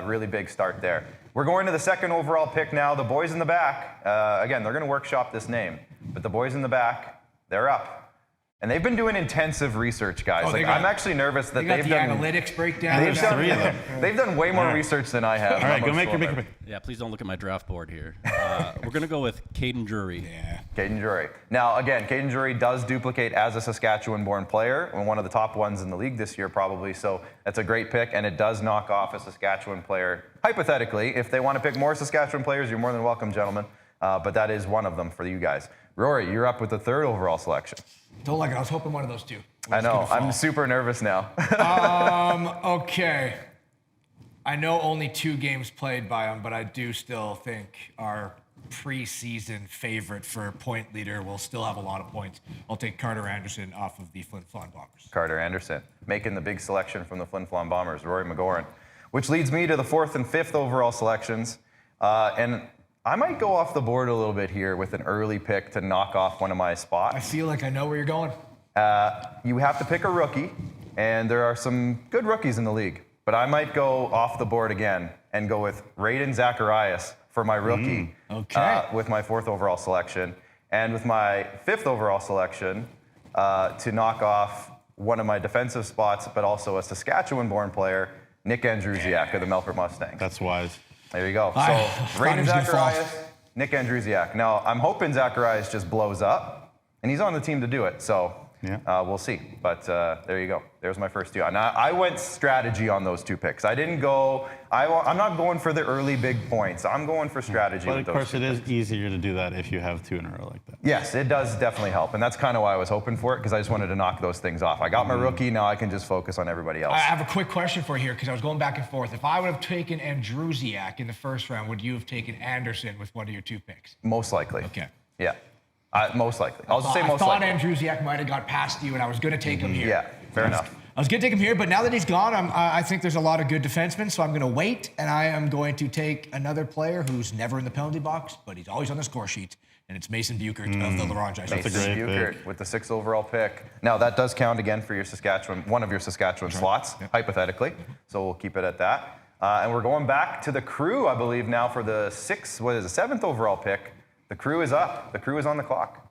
Speaker 1: Really big start there. We're going to the 2nd overall pick now. The boys in the back, again, they're going to workshop this name. But the boys in the back, they're up. And they've been doing intensive research, guys. I'm actually nervous that they've done
Speaker 3: analytics breakdown.
Speaker 1: They've done way more research than I have.
Speaker 2: All right, go make your pick.
Speaker 14: Yeah, please don't look at my draft board here. We're going to go with Caden Drury.
Speaker 3: Yeah.
Speaker 1: Caden Drury. Now, again, Caden Drury does duplicate as a Saskatchewan-born player, and one of the top ones in the league this year, probably. So that's a great pick, and it does knock off a Saskatchewan player. Hypothetically, if they want to pick more Saskatchewan players, you're more than welcome, gentlemen. But that is one of them for you guys. Rory, you're up with the 3rd overall selection.
Speaker 3: Don't like it. I was hoping one of those two.
Speaker 1: I know. I'm super nervous now.
Speaker 3: Okay. I know only 2 games played by him, but I do still think our preseason favorite for point leader will still have a lot of points. I'll take Carter Anderson off of the Flin Flon Bombers.
Speaker 1: Carter Anderson, making the big selection from the Flin Flon Bombers, Rory McGouran. Which leads me to the 4th and 5th overall selections. And I might go off the board a little bit here with an early pick to knock off one of my spots.
Speaker 3: I feel like I know where you're going.
Speaker 1: You have to pick a rookie, and there are some good rookies in the league. But I might go off the board again and go with Raiden Zacharias for my rookie with my 4th overall selection. And with my 5th overall selection to knock off one of my defensive spots, but also a Saskatchewan-born player, Nick Andrusiak of the Melfort Mustangs.
Speaker 2: That's wise.
Speaker 1: There you go. So, Raiden Zacharias, Nick Andrusiak. Now, I'm hoping Zacharias just blows up, and he's on the team to do it. So, we'll see. But there you go. There's my first 2. Now, I went strategy on those 2 picks. I didn't go. I'm not going for the early big points. I'm going for strategy.
Speaker 2: But
Speaker 1: with
Speaker 2: of
Speaker 1: those
Speaker 2: course,
Speaker 1: 2
Speaker 2: it is
Speaker 1: picks.
Speaker 2: easier to do that if you have 2 in a row like that.
Speaker 1: Yes, it does definitely help, and that's kind of why I was hoping for it, because I just wanted to knock those things off. I got my rookie. Now I can just focus on everybody else.
Speaker 3: I have a quick question for you here, because I was going back and forth. If I would have taken Andrusiak in the 1st round, would you have taken Anderson with one of your 2 picks?
Speaker 1: Most likely.
Speaker 3: Okay.
Speaker 1: Yeah. Most likely. I'll just say most likely.
Speaker 3: I thought Andrusiak might have got past you, and I was going to take him here.
Speaker 1: Yeah, fair enough.
Speaker 3: I was going to take him here, but now that he's gone, I think there's a lot of good defensemen, so I'm going to wait, and I am going to take another player who's never in the penalty box, but he's always on the score sheet, and it's Mason Buchert of the Ronge.
Speaker 2: That's a great pick.
Speaker 1: With the 6th overall pick. Now, that does count again for your one of your Saskatchewan slots, hypothetically, so we'll keep it at that. And we're going back to the Crew, I believe, now for the 7th overall pick. The Crew is up. The Crew is on the clock.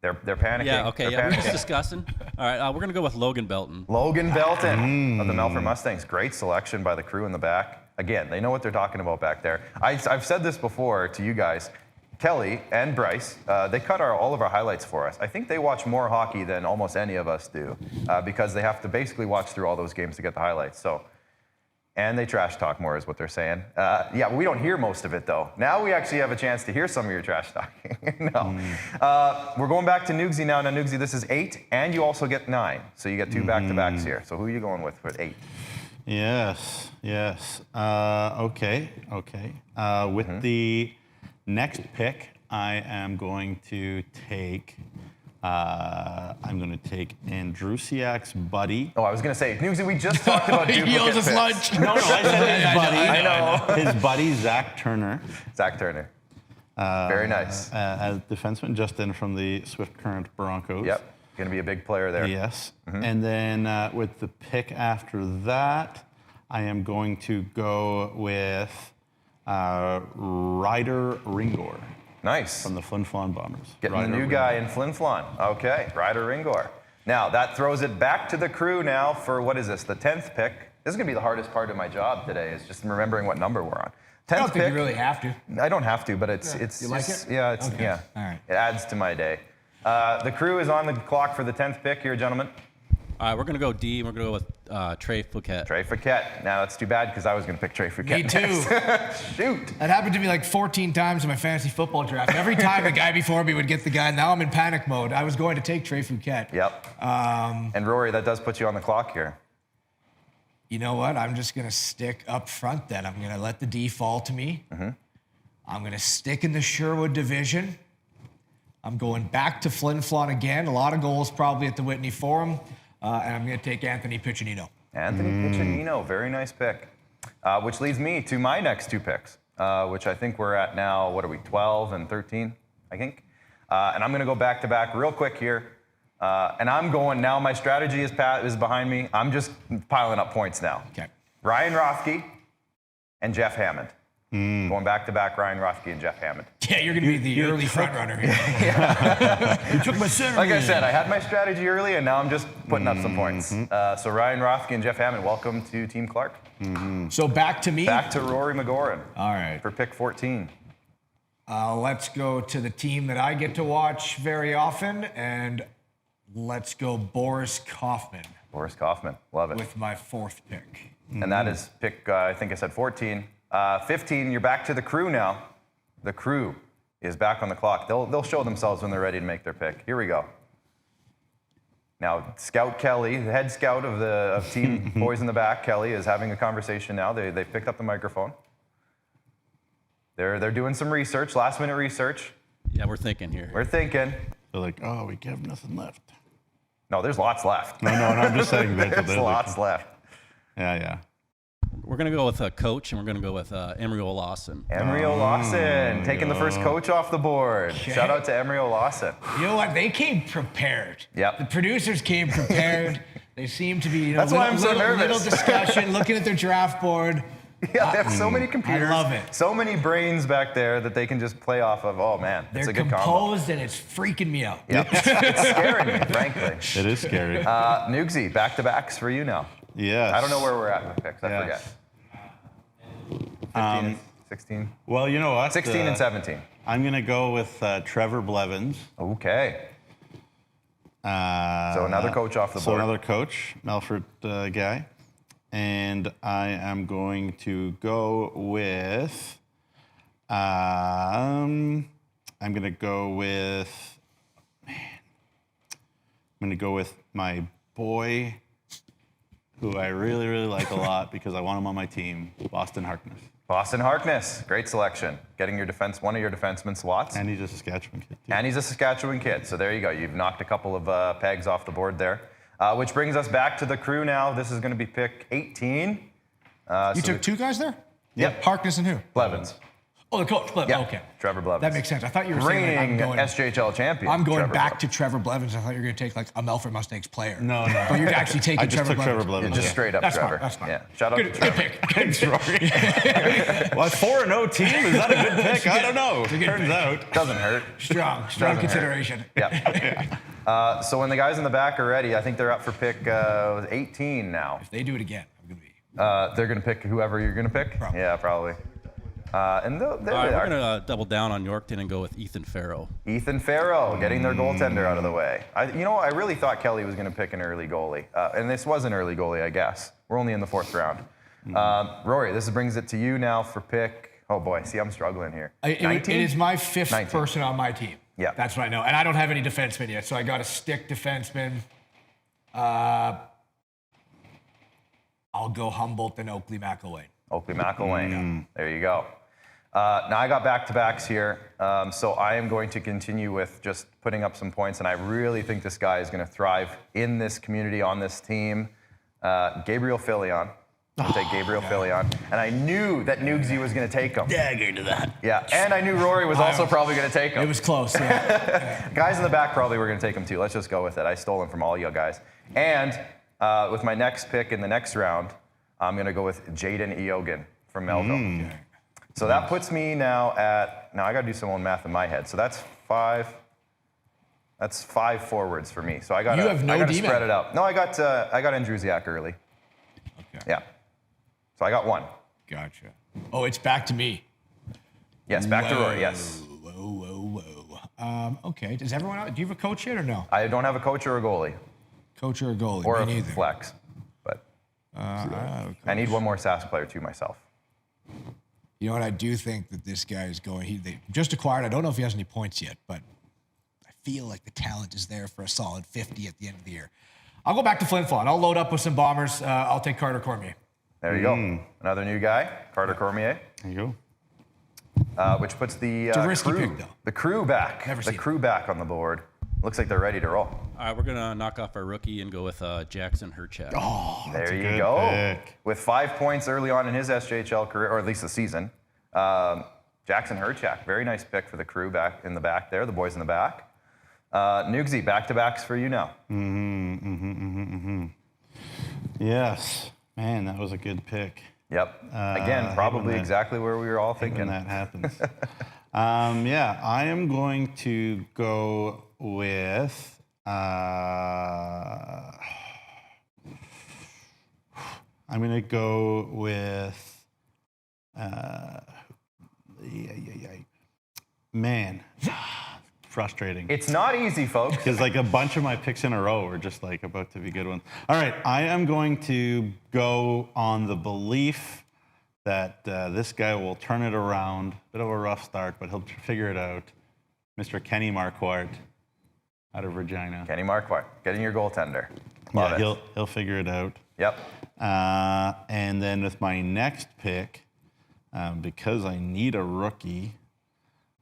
Speaker 1: They're panicking.
Speaker 14: Yeah, okay,
Speaker 1: They're
Speaker 14: we're
Speaker 1: panicking.
Speaker 14: just discussing. All right, we're going to go with Logan Belton.
Speaker 1: Logan Belton of the Melfort Mustangs. Great selection by the Crew in the back. Again, they know what they're talking about back there. I've said this before to you guys. Kelly and Bryce, they cut all of our highlights for us. I think they watch more hockey than almost any of us do because they have to basically watch through all those games to get the highlights. And they trash talk more is what they're saying. Yeah, we don't hear most of it, though. Now we actually have a chance to hear some of your trash talking. No. We're going back to Neugsy now. Now, Neugsy, this is 8, and you also get 9. So you get 2 back-to-backs here. So who are you going with for 8?
Speaker 2: Yes. Okay. With the next pick, I am going to take, I I'm going to take Andrusiak's buddy.
Speaker 1: Oh, I was going to say, Newsy, we just talked about duplicate
Speaker 3: He owes us
Speaker 1: picks.
Speaker 3: lunch.
Speaker 2: No, I said his buddy.
Speaker 1: I know.
Speaker 2: His buddy, Zach Turner.
Speaker 1: Zach Turner. Very nice.
Speaker 2: As defenseman, just in from the Swift Current Broncos.
Speaker 1: Yep. Going to be a big player there.
Speaker 2: Yes. And then with the pick after that, I am going to go with Ryder Ringor.
Speaker 1: Nice.
Speaker 2: From the Flin Flon Bombers.
Speaker 1: Getting the new guy in Flin Flon. Okay, Ryder Ringor. Now, that throws it back to the crew now for, what is this, the 10th pick. This is going to be the hardest part of my job today, is just remembering what number we're on. 10th
Speaker 3: I don't think
Speaker 1: pick.
Speaker 3: you really have to.
Speaker 1: I don't have to, but it's
Speaker 3: You like
Speaker 1: just,
Speaker 3: it?
Speaker 1: yeah, it's
Speaker 3: Okay.
Speaker 1: yeah.
Speaker 3: All right.
Speaker 1: It adds to my day. The crew is on the clock for the 10th pick here, gentlemen.
Speaker 14: We're going to go D. We're going to go with Trey Fouquet.
Speaker 1: Trey Fouquet. Now, that's too bad because I was going to pick Trey Fouquet.
Speaker 3: Me too.
Speaker 1: next. Shoot.
Speaker 3: That happened to me like 14 times in my fantasy football draft. Every time the guy before me would get the guy, now I'm in panic mode. I was going to take Trey Fouquet.
Speaker 1: Yep. And Rory, that does put you on the clock here.
Speaker 3: You know what? I'm just going to stick up front then. I'm going to let the D fall to me. I'm going to stick in the Sherwood division. I'm going back to Flin Flon again. A lot of goals probably at the Whitney Forum. And I'm going to take Anthony Piccinino.
Speaker 1: Anthony Piccinino, very nice pick. Which leads me to my next two picks, which I think we're at now, what are we, 12 and 13, I think? And I'm going to go back-to-back real quick here. And I'm going now, my strategy is behind me. I'm just piling up points now.
Speaker 3: Okay.
Speaker 1: Ryan Rothke and Jeff Hammond. Going back-to-back, Ryan Rothke and Jeff Hammond.
Speaker 3: Yeah, you're going to be the early front runner here.
Speaker 2: You took my center.
Speaker 1: Like I said, I had my strategy early, and now I'm just putting up some points. So Ryan Rothke and Jeff Hammond, welcome to Team Clark.
Speaker 3: So back to me.
Speaker 1: Back to Rory McGouran.
Speaker 3: All right.
Speaker 1: For pick 14.
Speaker 3: Let's go to the team that I get to watch very often, and let's go Boris Kaufman.
Speaker 1: Boris Kaufman, love it.
Speaker 3: With my 4th pick.
Speaker 1: And that is pick, I think I said 14. 15, you're back to the crew now. The crew is back on the clock. They'll show themselves when they're ready to make their pick. Here we go. Now, Scout Kelly, the head scout of Team Boys in the Back, Kelly, is having a conversation now. They picked up the microphone. They're doing some research, last-minute research.
Speaker 14: Yeah, we're thinking here.
Speaker 1: We're thinking.
Speaker 2: They're like, oh, we have nothing left.
Speaker 1: No, there's lots left.
Speaker 2: No, I'm just saying.
Speaker 1: There's lots left.
Speaker 2: Yeah.
Speaker 14: We're going to go with a coach, and we're going to go with Emery Lawson.
Speaker 1: Emery Lawson, taking the first coach off the board.
Speaker 3: Okay.
Speaker 1: Shout out to Emery Lawson.
Speaker 3: You know what? They came prepared.
Speaker 1: Yep.
Speaker 3: The producers came prepared. They seem to be,
Speaker 1: That's why I'm so nervous.
Speaker 3: little discussion, looking at their draft board.
Speaker 1: Yeah, they have so many computers.
Speaker 3: I love it.
Speaker 1: So many brains back there that they can just play off of. Oh, man, it's
Speaker 3: They're
Speaker 1: a good combo.
Speaker 3: composed, and it's freaking me out.
Speaker 1: Yep. It's scaring me, frankly.
Speaker 2: It is scary.
Speaker 1: Nugsy, back-to-backs for you now.
Speaker 2: Yes.
Speaker 1: I don't know where we're at with picks. I forget. 15, 16?
Speaker 2: Well, you know what?
Speaker 1: 16 and 17.
Speaker 2: I'm going to go with Trevor Blevins.
Speaker 1: Okay. So another coach off the board.
Speaker 2: So another coach, Melfort guy. And I am going to go with, I'm going to go with, my boy, who I really, really like a lot because I want him on my team, Boston Harkness.
Speaker 1: Boston Harkness, great selection. Getting your one of your defenseman slots.
Speaker 2: And he's a Saskatchewan kid, too.
Speaker 1: And he's a Saskatchewan kid. So there you go. You've knocked a couple of pegs off the board there. Which brings us back to the crew now. This is going to be pick 18.
Speaker 3: You took two guys there?
Speaker 1: Yep.
Speaker 3: Harkness and who?
Speaker 1: Blevins.
Speaker 3: Oh, the coach.
Speaker 1: Yeah.
Speaker 3: Okay.
Speaker 1: Trevor Blevins.
Speaker 3: That makes sense. I thought you were saying like, I'm
Speaker 1: reigning
Speaker 3: going
Speaker 1: SJHL champion.
Speaker 3: I'm going
Speaker 1: Trevor
Speaker 3: back
Speaker 1: Blevins.
Speaker 3: to Trevor Blevins. I thought you were going to take like a Melfort Mustangs player.
Speaker 2: No.
Speaker 3: But you're actually taking
Speaker 2: I just
Speaker 3: Trevor
Speaker 2: took
Speaker 3: Blevins.
Speaker 2: Trevor Blevins.
Speaker 1: Just straight up
Speaker 3: That's
Speaker 1: Trevor.
Speaker 3: Smart. That's smart.
Speaker 1: Yeah. Shout out
Speaker 3: Good,
Speaker 1: to Trevor.
Speaker 3: good pick.
Speaker 2: Thanks, Rory. Well, 4-0 team? Is that a good pick? I don't know. Turns out.
Speaker 1: Doesn't hurt.
Speaker 3: Strong
Speaker 1: Doesn't
Speaker 3: consideration.
Speaker 1: Yeah. So when the guys in the back are ready, I think they're up for pick 18 now.
Speaker 3: If they do it again, I'm going to be.
Speaker 1: They're going to pick whoever you're going to pick?
Speaker 3: Probably.
Speaker 1: Yeah, probably. And there
Speaker 14: All right,
Speaker 1: they
Speaker 14: we're
Speaker 1: are.
Speaker 14: going to double down on Yorkton and go with Ethan Farrell.
Speaker 1: Ethan Farrell getting their goaltender out of the way. I really thought Kelly was going to pick an early goalie. And this was an early goalie, I guess. We're only in the 4th round. Rory, this brings it to you now for pick. Oh, boy. See, I'm struggling here.
Speaker 3: It is my 5th
Speaker 1: 19.
Speaker 3: person on my team.
Speaker 1: Yeah.
Speaker 3: That's what I know. And I don't have any defensemen yet, so I got to stick defenseman. I'll go Humboldt and Oakley McElwain.
Speaker 1: Oakley McElwain. There you go. Now I got back-to-backs here, so I am going to continue with just putting up some points, and I really think this guy is going to thrive in this community, on this team. Gabriel Filion. I'll take Gabriel Filion. And I knew that Neugsy was going to take him.
Speaker 3: Dagger to that.
Speaker 1: Yeah, and I knew Rory was also probably going to take him.
Speaker 3: It was close, yeah.
Speaker 1: Guys in the back probably were going to take him too. Let's just go with it. I stole him from all you guys. And with my next pick in the next round, I'm going to go with Jaden Eogan from Melville. So that puts me now at, now I got to do some own math in my head. So that's five forwards for me. So I got to spread it out. No, I got Andrusiak early.
Speaker 3: Okay.
Speaker 1: Yeah. So I got one.
Speaker 3: Gotcha. Oh, it's back to me.
Speaker 1: Yes, back to Rory, yes.
Speaker 3: Whoa. Okay, does everyone else, do you have a coach yet or no?
Speaker 1: I don't have a coach or a goalie.
Speaker 3: Coach or a goalie?
Speaker 1: Or
Speaker 3: Me
Speaker 1: a
Speaker 3: neither.
Speaker 1: flex. But I need one more SAS player too myself.
Speaker 3: You know what? I do think that this guy is going. They just acquired. I don't know if he has any points yet, but I feel like the talent is there for a solid 50 at the end of the year. I'll go back to Flin Flon. I'll load up with some bombers. I'll take Carter Cormier.
Speaker 1: There you go. Another new guy, Carter Cormier.
Speaker 2: There you
Speaker 1: go. Which puts the crew back. The crew back on the board. Looks like they're ready to roll.
Speaker 14: All right, we're gonna knock off our rookie and go with Jackson Herchak.
Speaker 1: Oh, there you go. Pick. With 5 points early on in his SJHL career, or at least the season. Jackson Herchak, very nice pick for the crew back in the back there, the boys in the back. Neugsy, back-to-backs for you now.
Speaker 2: Yes. Man, that was a good pick.
Speaker 1: Yep. Again, probably exactly where we were all thinking.
Speaker 2: When that happens. Yeah, I am going to go with... I'm going to go with... Man, frustrating.
Speaker 1: It's not easy, folks.
Speaker 2: Because like a bunch of my picks in a row were just like about to be good ones. All right, I am going to go on the belief that this guy will turn it around. Bit of a rough start, but he'll figure it out. Mr. Kenny Marquardt out of Regina.
Speaker 1: Kenny Marquardt, getting your goaltender. Love
Speaker 2: it. He'll figure it out.
Speaker 1: Yep.
Speaker 2: And then with my next pick, because I need a rookie,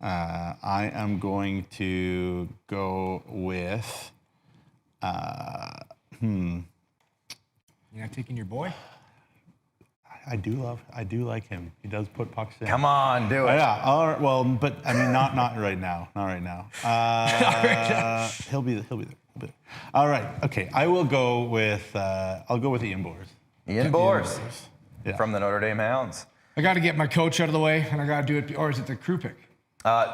Speaker 2: I am going to go with.
Speaker 3: You're not taking your boy?
Speaker 2: I do like him. He does put pucks in.
Speaker 1: Come on, do it.
Speaker 2: Yeah. All right, well, but I mean, not right now. Not right now. He'll be there. All right. Okay. I will go with. I'll go with Ian Boers.
Speaker 1: Ian Boers. From the Notre Dame Hounds.
Speaker 3: I got to get my coach out of the way, and I got to do it. Or is it the crew pick?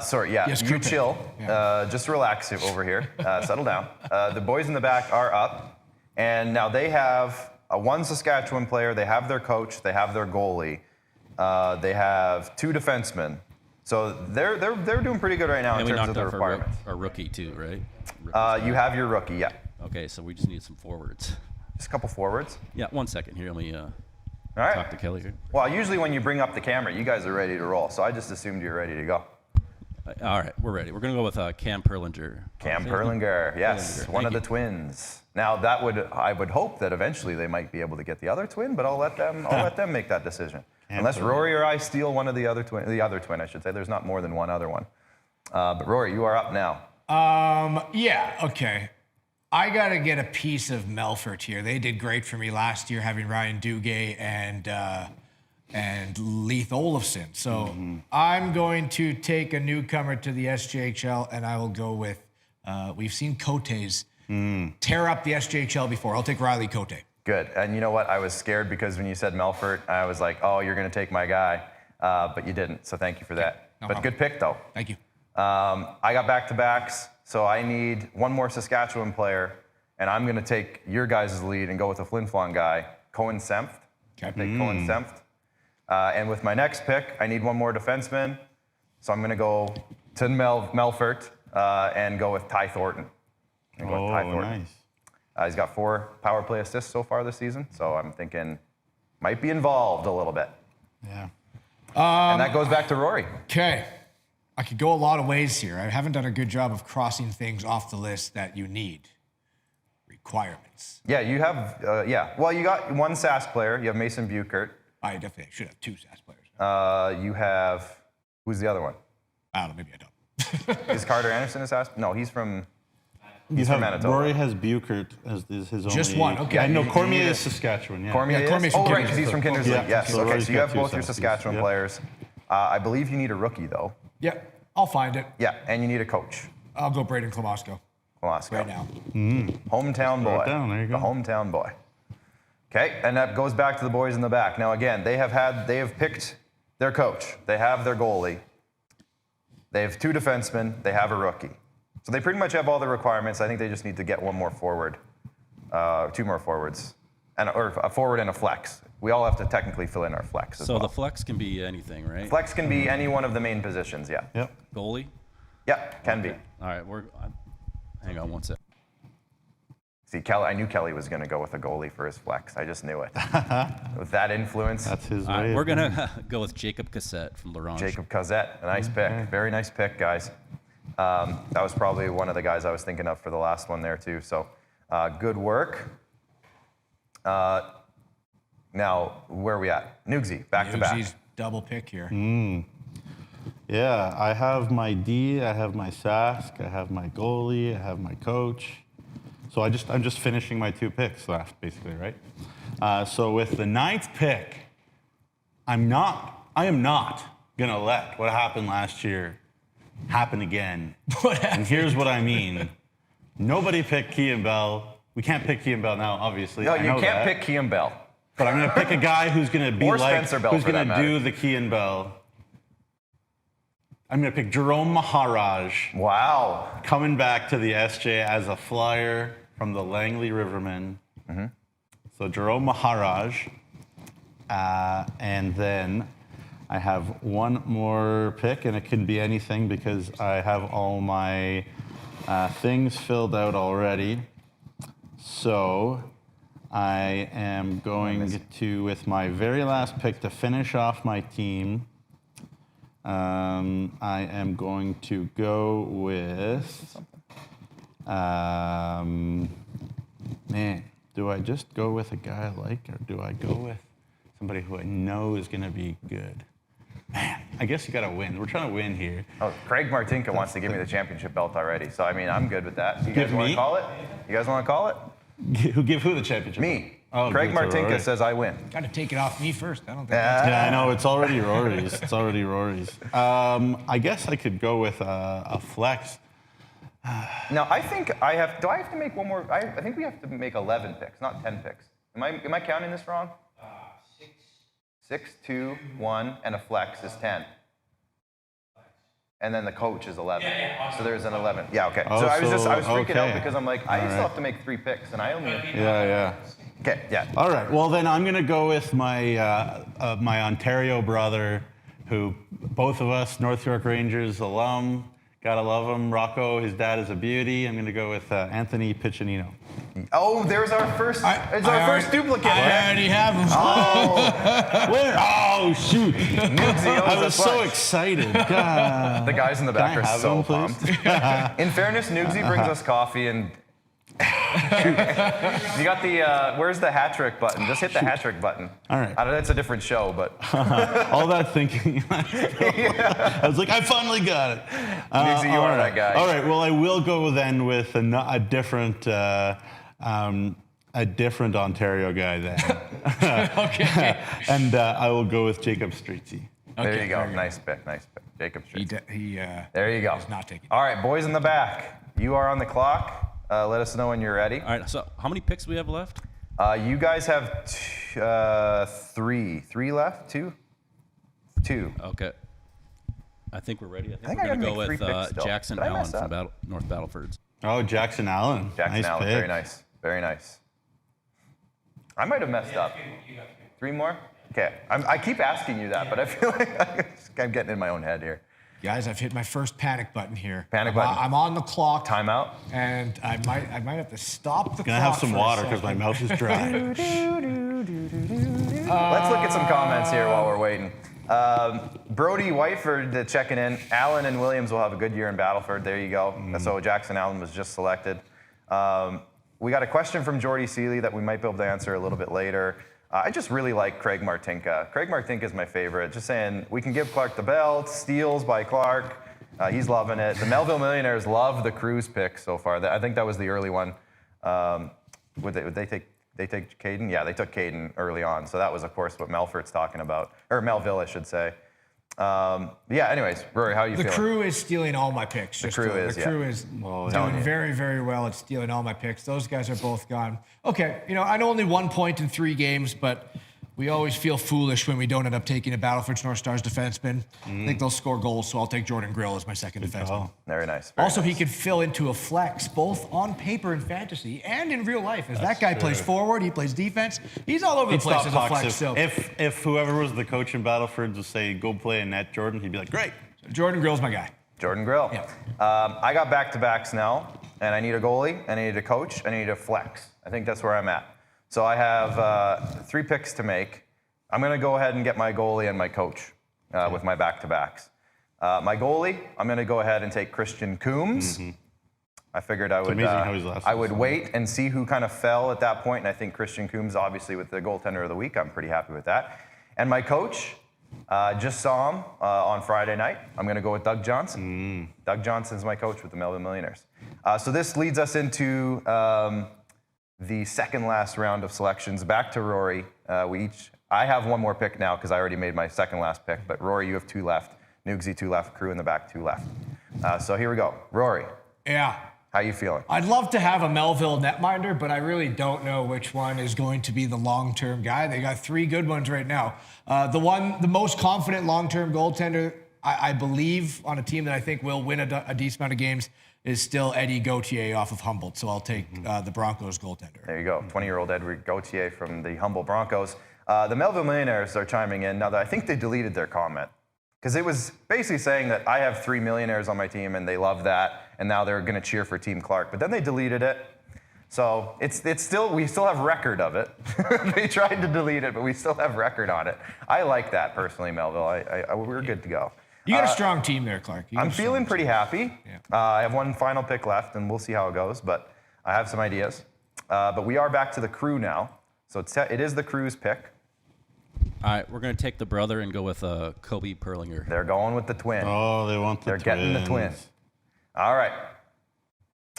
Speaker 1: Sorry, yeah.
Speaker 3: Yes,
Speaker 1: you chill.
Speaker 3: Yeah.
Speaker 1: Just relax over here. Settle down. The boys in the back are up, and now they have one Saskatchewan player. They have their coach. They have their goalie. They have 2 defensemen. So they're doing pretty good right now in terms of the requirements.
Speaker 14: Our rookie too, right?
Speaker 1: You have your rookie, yeah.
Speaker 14: Okay, so we just need some forwards.
Speaker 1: Just a couple forwards.
Speaker 14: Yeah, 1 second here. Let me
Speaker 1: all right.
Speaker 14: talk to Kelly here.
Speaker 1: Well, usually when you bring up the camera, you guys are ready to roll. So I just assumed you're ready to go.
Speaker 14: All right, we're ready. We're going to go with Cam Perlinger.
Speaker 1: Cam Perlinger, yes, one of the twins. Now I would hope that eventually they might be able to get the other twin, but I'll let them make that decision. Unless Rory or I steal one of the other twin, I should say. There's not more than one other one. But Rory, you are up now.
Speaker 3: Yeah. Okay. I got to get a piece of Melfort here. They did great for me last year, having Ryan Duguay and Leith Olofsson. So I'm going to take a newcomer to the SJHL, and I will go with, we've seen Cote's tear up the SJHL before. I'll take Riley Cote.
Speaker 1: Good. And you know what? I was scared because when you said Melfort, I was like, oh, you're going to take my guy. But you didn't, so thank you for that.
Speaker 3: No
Speaker 1: but
Speaker 3: problem.
Speaker 1: Good pick, though.
Speaker 3: Thank you.
Speaker 1: I got back-to-backs, so I need one more Saskatchewan player, and I'm going to take your guys' lead and go with a Flin Flon guy, Cohen Sept. Take Cohen Sept. And with my next pick, I need one more defenseman. So I'm going to go to Melfort and go with Ty Thornton.
Speaker 2: Nice.
Speaker 1: He's got 4 power play assists so far this season, so I'm thinking might be involved a little bit.
Speaker 2: Yeah.
Speaker 1: And that goes back to Rory.
Speaker 3: Okay. I could go a lot of ways here. I haven't done a good job of crossing things off the list that you need. Requirements.
Speaker 1: Yeah, you have, Well, you got 1 SAS player. You have Mason Buchert.
Speaker 3: I definitely should have 2 SAS players.
Speaker 1: You have Who's the other one?
Speaker 3: I don't know. Maybe I don't.
Speaker 1: Is Carter Anderson his ass? No, he's from Manitoba.
Speaker 2: Rory has Buchert as his only.
Speaker 3: Just one, okay.
Speaker 2: Yeah, no,
Speaker 1: You
Speaker 2: Cormier
Speaker 1: need
Speaker 2: is Saskatchewan. Yeah.
Speaker 1: Cormier is?
Speaker 3: Cormier's
Speaker 1: Oh,
Speaker 3: from
Speaker 1: right, because he's from Kindersley.
Speaker 2: Yeah,
Speaker 1: Yes.
Speaker 2: so
Speaker 1: Okay,
Speaker 2: Rory's
Speaker 1: so you
Speaker 2: got
Speaker 1: have
Speaker 2: two
Speaker 1: both your
Speaker 2: Southeast,
Speaker 1: Saskatchewan
Speaker 2: yeah.
Speaker 1: players. I believe you need a rookie, though.
Speaker 3: Yeah, I'll find it.
Speaker 1: Yeah, and you need a coach.
Speaker 3: I'll go Braden Klamosko
Speaker 1: Velasco.
Speaker 3: right now.
Speaker 1: Hometown boy.
Speaker 2: Down, there you go.
Speaker 1: The hometown boy. Okay, and that goes back to the boys in the back. Now, again, they have picked their coach. They have their goalie. They have 2 defensemen. They have a rookie. So they pretty much have all the requirements. I think they just need to get one more forward, 2 more forwards, or a forward and a flex. We all have to technically fill in our flex as
Speaker 14: So
Speaker 1: well.
Speaker 14: the flex can be anything, right?
Speaker 1: Flex can be any one of the main positions, yeah.
Speaker 2: Yep.
Speaker 14: Goalie?
Speaker 1: Yeah, can be.
Speaker 14: All right, hang on one sec.
Speaker 1: See, Kelly, I knew Kelly was going to go with a goalie for his flex. I just knew it. With that influence.
Speaker 2: That's his
Speaker 14: All right,
Speaker 2: way.
Speaker 14: we're going to go with Jacob Cassette from Ronge.
Speaker 1: Jacob Cozette, a nice pick. Very nice pick, guys. That was probably one of the guys I was thinking of for the last one there, too. So good work. Now, where are we at? Nugsy, back to back.
Speaker 3: Nugsy's double pick here.
Speaker 2: Yeah, I have my D, I have my Sask, I have my goalie, I have my coach. So I'm just finishing my 2 picks left, basically, right? So with the 9th pick, I am not gonna let what happened last year happen again. And here's what I mean. Nobody picked Kean Bell. We can't pick Kean Bell now, obviously.
Speaker 1: No,
Speaker 2: I
Speaker 1: you
Speaker 2: know
Speaker 1: can't
Speaker 2: that.
Speaker 1: pick Kean Bell.
Speaker 2: But I'm gonna pick a guy who's gonna be
Speaker 1: Or
Speaker 2: like,
Speaker 1: Spencer Bell,
Speaker 2: who's
Speaker 1: for that
Speaker 2: gonna do
Speaker 1: matter.
Speaker 2: the Kean Bell. I'm gonna pick Jerome Maharaj.
Speaker 1: Wow.
Speaker 2: Coming back to the SJ as a flyer from the Langley Rivermen. So Jerome Maharaj. And then I have one more pick, and it can be anything because I have all my things filled out already. So I am going to, with my very last pick to finish off my team, I am going to go with, man, do I just go with a guy I like, or do I go with somebody who I know is going to be good? Man, I guess you got to win. We're trying to win here.
Speaker 1: Oh, Craig Martinka wants to give me the championship belt already. So, I mean, I'm good with that. You guys
Speaker 2: Give
Speaker 1: want
Speaker 2: me?
Speaker 1: to call it? You guys want to call it?
Speaker 2: Give who the championship?
Speaker 1: Me.
Speaker 2: Oh,
Speaker 1: Craig
Speaker 2: good, so
Speaker 1: Martinka
Speaker 2: Rory.
Speaker 1: says I win.
Speaker 3: Got to take it off me first. I don't think.
Speaker 2: Yeah, I know. It's already Rory's. It's already Rory's. I guess I could go with a flex.
Speaker 1: Now, I think I have. Do I have to make one more? I think we have to make 11 picks, not 10 picks. Am I counting this wrong? 6, 2, 1, and a flex is 10. And then the coach is 11. So there's an 11. Yeah, okay.
Speaker 2: Oh,
Speaker 1: so I was freaking out
Speaker 2: okay.
Speaker 1: because I'm like, I
Speaker 2: All
Speaker 1: still
Speaker 2: right.
Speaker 1: have to make 3 picks, and I only.
Speaker 2: Yeah.
Speaker 1: Okay, yeah.
Speaker 2: All right. Well, then I'm going to go with my my Ontario brother, who both of us North York Rangers alum. Gotta love him. Rocco, his dad is a beauty. I'm going to go with Anthony Piccinino.
Speaker 1: Oh, there's our first. It's our first duplicate.
Speaker 3: I already have him.
Speaker 1: Oh,
Speaker 2: Where? Oh, shoot.
Speaker 1: Nugsy owes
Speaker 2: I
Speaker 1: us
Speaker 2: was so
Speaker 1: lunch.
Speaker 2: excited. God.
Speaker 1: The guys in the back
Speaker 2: Can I
Speaker 1: are
Speaker 2: have
Speaker 1: so
Speaker 2: him, please?
Speaker 1: pumped. In fairness, Nugsy brings us coffee and. You got the. Where's the hat trick button? Just hit the hat trick button.
Speaker 2: All right.
Speaker 1: I know it's a different show, but.
Speaker 2: All that thinking. I was like, I finally got it.
Speaker 1: Nugsy, you
Speaker 2: all
Speaker 1: are
Speaker 2: right.
Speaker 1: that guy.
Speaker 2: All right. Well, I will go then with a different Ontario guy then.
Speaker 3: Okay.
Speaker 2: And I will go with Jacob Streetsy.
Speaker 1: There you go. Nice pick. Jacob Street.
Speaker 3: There
Speaker 1: you go.
Speaker 3: is not taking.
Speaker 1: All right, boys in the back. You are on the clock. Let us know when you're ready.
Speaker 14: All right, so how many picks do we have left?
Speaker 1: You guys have 3. 3 left? 2? 2.
Speaker 14: Okay. I think we're ready. I
Speaker 1: think
Speaker 14: we're
Speaker 1: I
Speaker 14: going to
Speaker 1: gotta
Speaker 14: go
Speaker 1: make 3
Speaker 14: with
Speaker 1: picks still.
Speaker 14: Jackson
Speaker 1: Did I
Speaker 14: Allen
Speaker 1: mess
Speaker 14: from
Speaker 1: up?
Speaker 14: North Battlefords.
Speaker 2: Oh, Jackson Allen.
Speaker 1: Jackson
Speaker 2: Nice
Speaker 1: Allen.
Speaker 2: pick.
Speaker 1: Very nice. Very nice. I might have messed up. 3 more? Okay. I keep asking you that, but I feel like I'm getting in my own head here.
Speaker 3: Guys, I've hit my first panic button here.
Speaker 1: Panic button.
Speaker 3: I'm on the clock.
Speaker 1: Timeout.
Speaker 3: And I might have to stop the
Speaker 2: Gonna
Speaker 3: clock.
Speaker 2: have some
Speaker 3: for a
Speaker 2: water because my
Speaker 3: second.
Speaker 2: mouth is dry.
Speaker 1: Let's look at some comments here while we're waiting. Brody Whiteford checking in. Allen and Williams will have a good year in Battleford. There you go. So Jackson Allen was just selected. We got a question from Jordy Seeley that we might be able to answer a little bit later. I just really like Craig Martinka. Craig Martinka is my favorite. Just saying, we can give Clark the belt. Steals by Clark. He's loving it. The Melville Millionaires love the Cruz pick so far. I think that was the early one. Would they take Caden? Yeah, they took Caden early on. So that was, of course, what Melfort's talking about. Or Melville, I should say. Yeah, anyways, Rory, how are you feeling?
Speaker 3: The crew is stealing all my picks.
Speaker 1: The crew is
Speaker 3: doing very, very well at stealing all my picks. Those guys are both gone. Okay, I know only 1 point in 3 games, but we always feel foolish when we don't end up taking a Battleford's North Stars defenseman. I think they'll score goals, so I'll take Jordan Grill as my second defenseman.
Speaker 1: Very nice.
Speaker 3: Also, he could fill into a flex, both on paper in fantasy and in real life. As that guy plays forward, he plays defense. He's all over the place as a flex.
Speaker 2: If whoever was the coach in Battleford would say, go play a net Jordan, he'd be like, great.
Speaker 3: Jordan Grill's my guy.
Speaker 1: Jordan Grill.
Speaker 3: Yeah.
Speaker 1: I got back-to-backs now, and I need a goalie, I need a coach, I need a flex. I think that's where I'm at. So I have 3 picks to make. I'm going to go ahead and get my goalie and my coach with my back-to-backs. My goalie, I'm going to go ahead and take Christian Coombs. I figured I would wait and see who kind of fell at that point, and I think Christian Coombs, obviously, with the goaltender of the week, I'm pretty happy with that. And my coach, just saw him on Friday night. I'm going to go with Doug Johnson. Doug Johnson's my coach with the Melville Millionaires. So this leads us into the second last round of selections. Back to Rory. I have 1 more pick now because I already made my second last pick, but Rory, you have 2 left. Nugsy 2 left, crew in the back 2 left. So here we go. Rory.
Speaker 3: Yeah.
Speaker 1: How you feeling?
Speaker 3: I'd love to have a Melville netminder, but I really don't know which one is going to be the long-term guy. They got 3 good ones right now. The most confident long-term goaltender, I believe, on a team that I think will win a decent amount of games is still Eddie Gauthier off of Humboldt. So I'll take the Broncos goaltender.
Speaker 1: There you go. 20-year-old Edward Gauthier from the Humboldt Broncos. The Melville Millionaires are chiming in. Now, I think they deleted their comment because it was basically saying that I have 3 millionaires on my team and they love that, and now they're going to cheer for Team Clark. But then they deleted it. So we still have record of it. They tried to delete it, but we still have record on it. I like that personally, Melville. We're good to go.
Speaker 3: You got a strong team there, Clark.
Speaker 1: I'm feeling pretty happy. Yeah. I have 1 final pick left, and we'll see how it goes, but I have some ideas. But we are back to the crew now. So it is the crew's pick.
Speaker 14: All right, we're going to take the brother and go with Kobe Perlinger.
Speaker 1: They're going with the twin.
Speaker 2: Oh, they want the twins.
Speaker 1: They're getting the twins. All right.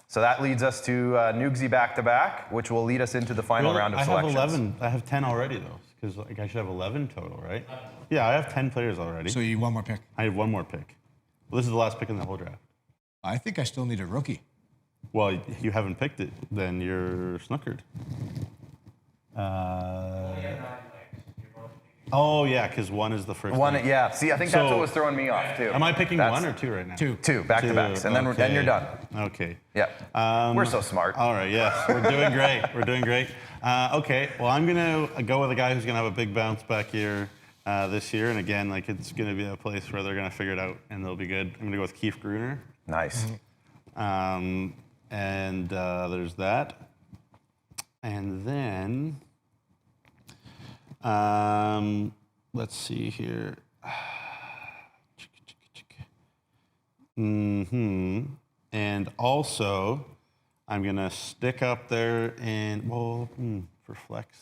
Speaker 1: So that leads us to Nugsy back-to-back, which will lead us into the final round of selections.
Speaker 2: I have 10 already, though, because I should have 11 total, right? Yeah, I have 10 players already.
Speaker 3: So you 1 more pick?
Speaker 2: I have 1 more pick. Well, this is the last pick in the whole draft.
Speaker 3: I think I still need a rookie.
Speaker 2: Well, you haven't picked it. Then you're snookered. Oh, yeah, because 1 is the first
Speaker 1: one. Yeah, see, I think that's what was throwing me off, too.
Speaker 2: Am I picking 1 or 2 right now?
Speaker 1: 2 back-to-backs, and then you're done.
Speaker 2: Okay.
Speaker 1: Yeah. We're so smart.
Speaker 2: All right, yes. We're doing great. We're doing great. Okay, well, I'm going to go with a guy who's going to have a big bounce back year this year. And again, it's going to be a place where they're going to figure it out, and they'll be good. I'm going to go with Keith Gruner.
Speaker 1: Nice.
Speaker 2: And there's that. And then... let's see here. And also, I'm going to stick up there and, for flex.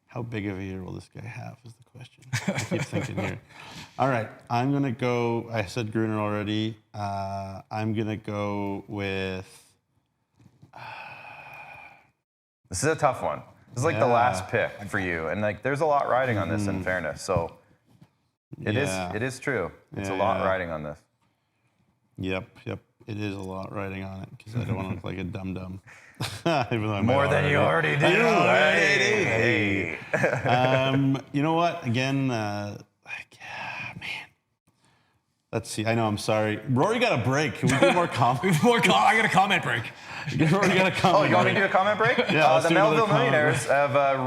Speaker 2: How big of a year will this guy have is the question. I keep thinking here. All right, I'm going to go, I said Gruner already. I'm going to go with...
Speaker 1: This is a tough one. This is the last pick for you, and there's a lot riding on this. In fairness, so it is true. It's a lot riding on this.
Speaker 2: Yep. It is a lot riding on it because I don't want to look like a dum-dum.
Speaker 1: More than you already do. Hey.
Speaker 2: You know what? Again, man. Let's see. I know. I'm sorry. Rory got a break. Can we do more comments?
Speaker 3: I got a comment break.
Speaker 2: Rory got a comment.
Speaker 1: Oh, you want me to do a comment break?
Speaker 2: Yeah.
Speaker 1: The Melville Millionaires have